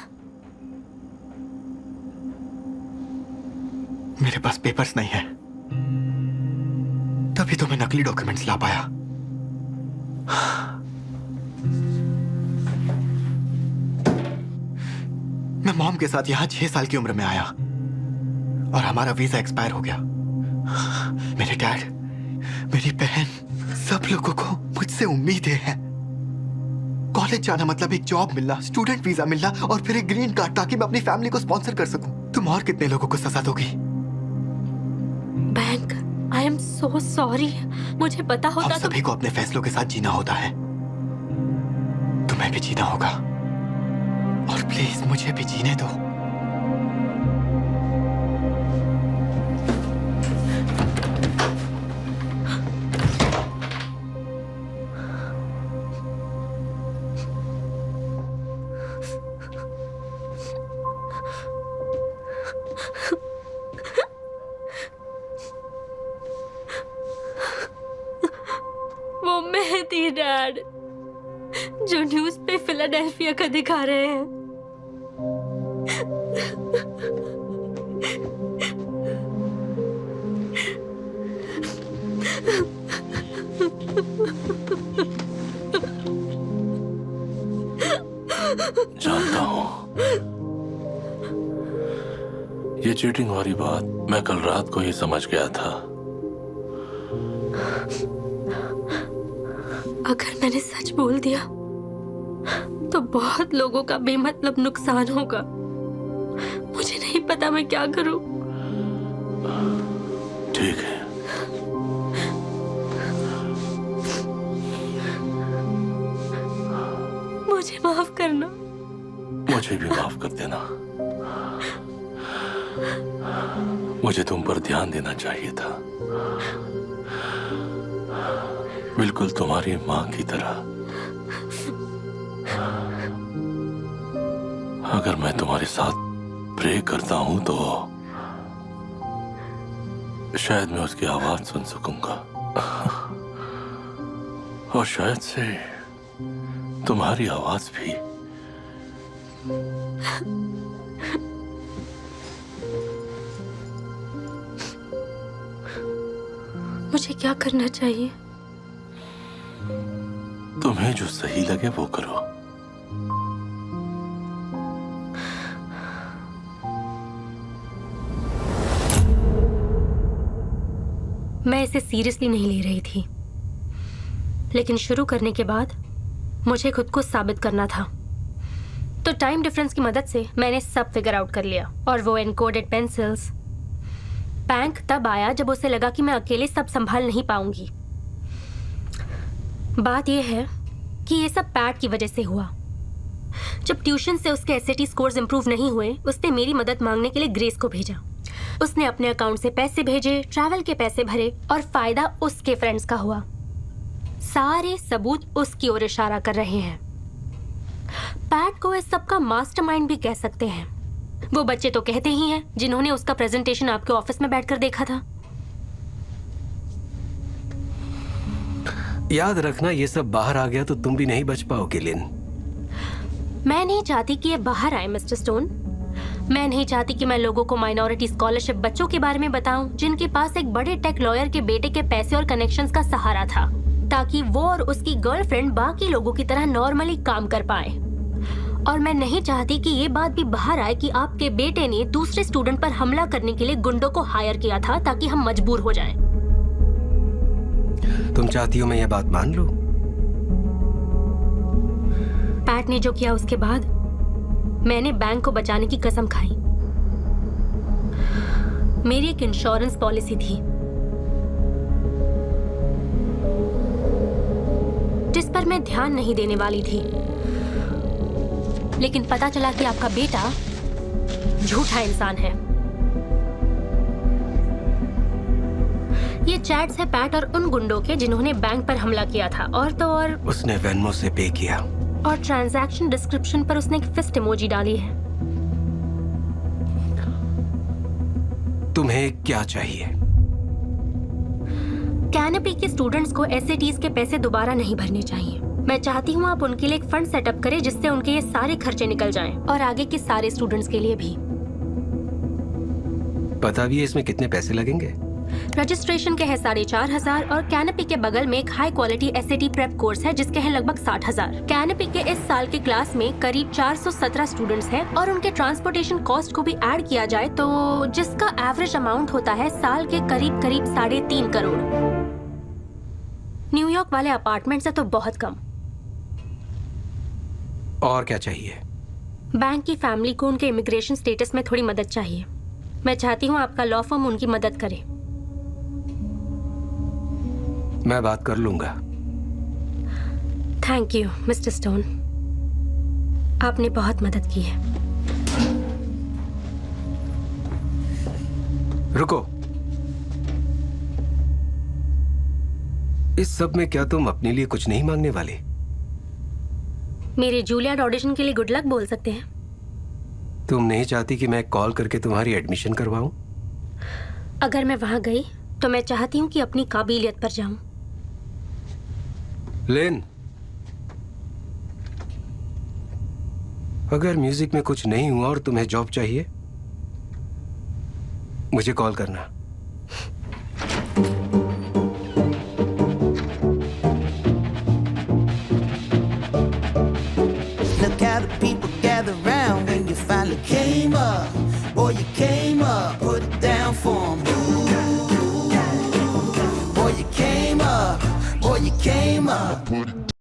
मेरे पास पेपर्स नहीं है, तभी तो मैं नकली डॉक्यूमेंट्स ला पाया। मैं मॉम के साथ यहां 6 साल की उम्र में आया और हमारा वीजा एक्सपायर हो गया। मेरे डैड, मेरी बहन, सब लोगों को मुझसे उम्मीदें हैं। कॉलेज जाना मतलब एक जॉब मिलना, स्टूडेंट वीजा मिलना और फिर एक ग्रीन कार्ड, ताकि मैं अपनी फैमिली को स्पॉन्सर कर सकूं। तुम और कितने लोगों को सजा दोगी? Bank, I am so sorry. मुझे पता होता हम सभी को अपने फैसलों के साथ जीना होता है। तुम्हें भी जीना होगा, और प्लीज मुझे भी जीने दो। वो मैं थी डैड, जो न्यूज़ पे फिलाडेल्फिया का दिखा रहे हैं। जानता हूँ, ये चीटिंग वाली बात मैं कल रात को ही समझ गया था। अगर मैंने सच बोल दिया तो बहुत लोगों का बेमतलब नुकसान होगा। मुझे नहीं पता मैं क्या करूं। ठीक है, मुझे माफ करना। मुझे भी माफ कर देना। मुझे तुम पर ध्यान देना चाहिए था, बिल्कुल तुम्हारी माँ की तरह। अगर मैं तुम्हारे साथ प्रे करता हूं तो शायद मैं उसकी आवाज सुन सकूंगा, और शायद से तुम्हारी आवाज भी। मुझे क्या करना चाहिए? तुम्हें जो सही लगे वो करो। मैं इसे सीरियसली नहीं ले रही थी, लेकिन शुरू करने के बाद मुझे खुद को साबित करना था। तो टाइम डिफरेंस की मदद से मैंने सब फिगर आउट कर लिया, और वो एनकोडेड पेंसिल्स। बैंक तब आया जब उसे लगा कि मैं अकेले सब संभाल नहीं पाऊंगी। बात यह है कि ये सब पैट की वजह से हुआ। जब ट्यूशन से उसके एसएटी स्कोर्स इंप्रूव नहीं हुए, उसने मेरी मदद मांगने के लिए ग्रेस को भेजा। उसने अपने अकाउंट से पैसे भेजे, ट्रैवल के पैसे भरे, और फायदा उसके फ्रेंड्स का हुआ। सारे सबूत उसकी ओर इशारा कर रहे हैं। पैट को इस सब का मास्टरमाइंड भी कह सकते हैं। वो बच्चे तो कहते ही हैं जिन्होंने उसका प्रेजेंटेशन आपके ऑफिस में बैठकर देखा था। याद रखना, ये सब बाहर आ गया तो तुम भी नहीं बच पाओगे लिन। मैं नहीं चाहती कि ये बाहर आए मिस्टर स्टोन। मैं नहीं चाहती कि मैं लोगों को माइनॉरिटी स्कॉलरशिप बच्चों के बारे में बताऊं जिनके पास एक बड़े टेक लॉयर के बेटे के पैसे और कनेक्शंस का सहारा था, ताकि वो और उसकी गर्लफ्रेंड बाकी लोगों की तरह नॉर्मली काम कर पाए। और मैं नहीं चाहती कि ये बात भी बाहर आए कि आपके बेटे ने दूसरे स्टूडेंट पर हमला करने के लिए गुंडों को हायर किया था, ताकि हम मजबूर हो जाएं। तुम चाहती हो मैं ये बात मान लूं? पैट ने जो किया उसके बाद मैंने बैंक को बचाने की कसम खाई। मेरी एक इंश्योरेंस पॉलिसी थी जिस पर मैं ध्यान नहीं देने वाली थी, लेकिन पता चला कि आपका बेटा झूठा इंसान है। ये चैट्स है पैट और उन गुंडों के जिन्होंने बैंक पर हमला किया था, और तो और उसने वेनमो से पे किया, और ट्रांजैक्शन डिस्क्रिप्शन पर उसने एक फिस्ट इमोजी डाली है। तुम्हें क्या चाहिए? कैनपी के स्टूडेंट्स को एसएटीज के पैसे दोबारा नहीं भरने चाहिए। मैं चाहती हूँ आप उनके लिए एक फंड सेटअप करें जिससे उनके ये सारे खर्चे निकल जाएं और आगे के सारे स्टूडेंट्स के लिए भी। पता भी है इसमें कितने पैसे लगेंगे? रजिस्ट्रेशन के है 4,500 और कैनपी के बगल में एक high quality SAT prep course है जिसके हैं लगभग 60,000। कैनपी के इस साल के क्लास में करीब 417 स्टूडेंट्स हैं और उनके ट्रांसपोर्टेशन कॉस्ट को भी ऐड किया जाए तो जिसका एवरेज अमाउंट होता है साल के करीब 3.5 करोड़। न्यूयॉर्क वाले अपार्टमेंट से तो बहुत कम। और क्या चाहिए? बैंक की फैमिली को उनके इमिग्रेशन स्टेटस में थोड़ी मदद चाहिए। मैं चाहती हूँ आपका लॉ फर्म उनकी मदद करे। मैं बात कर लूंगा। थैंक यू मिस्टर स्टोन, आपने बहुत मदद की है। रुको, इस सब में क्या तुम अपने लिए कुछ नहीं मांगने वाले? मेरे जूलियट ऑडिशन के लिए गुड लक बोल सकते हैं। तुम नहीं चाहती कि मैं कॉल करके तुम्हारी एडमिशन करवाऊं? अगर मैं वहां गई तो मैं चाहती हूँ कि अपनी काबिलियत पर जाऊं। लेन, अगर म्यूजिक में कुछ नहीं हुआ और तुम्हें जॉब चाहिए, मुझे कॉल करना। Look how the people gather round when you finally came up. Boy, you came up, put it down for 'em. Boy, you came up, boy, you came up.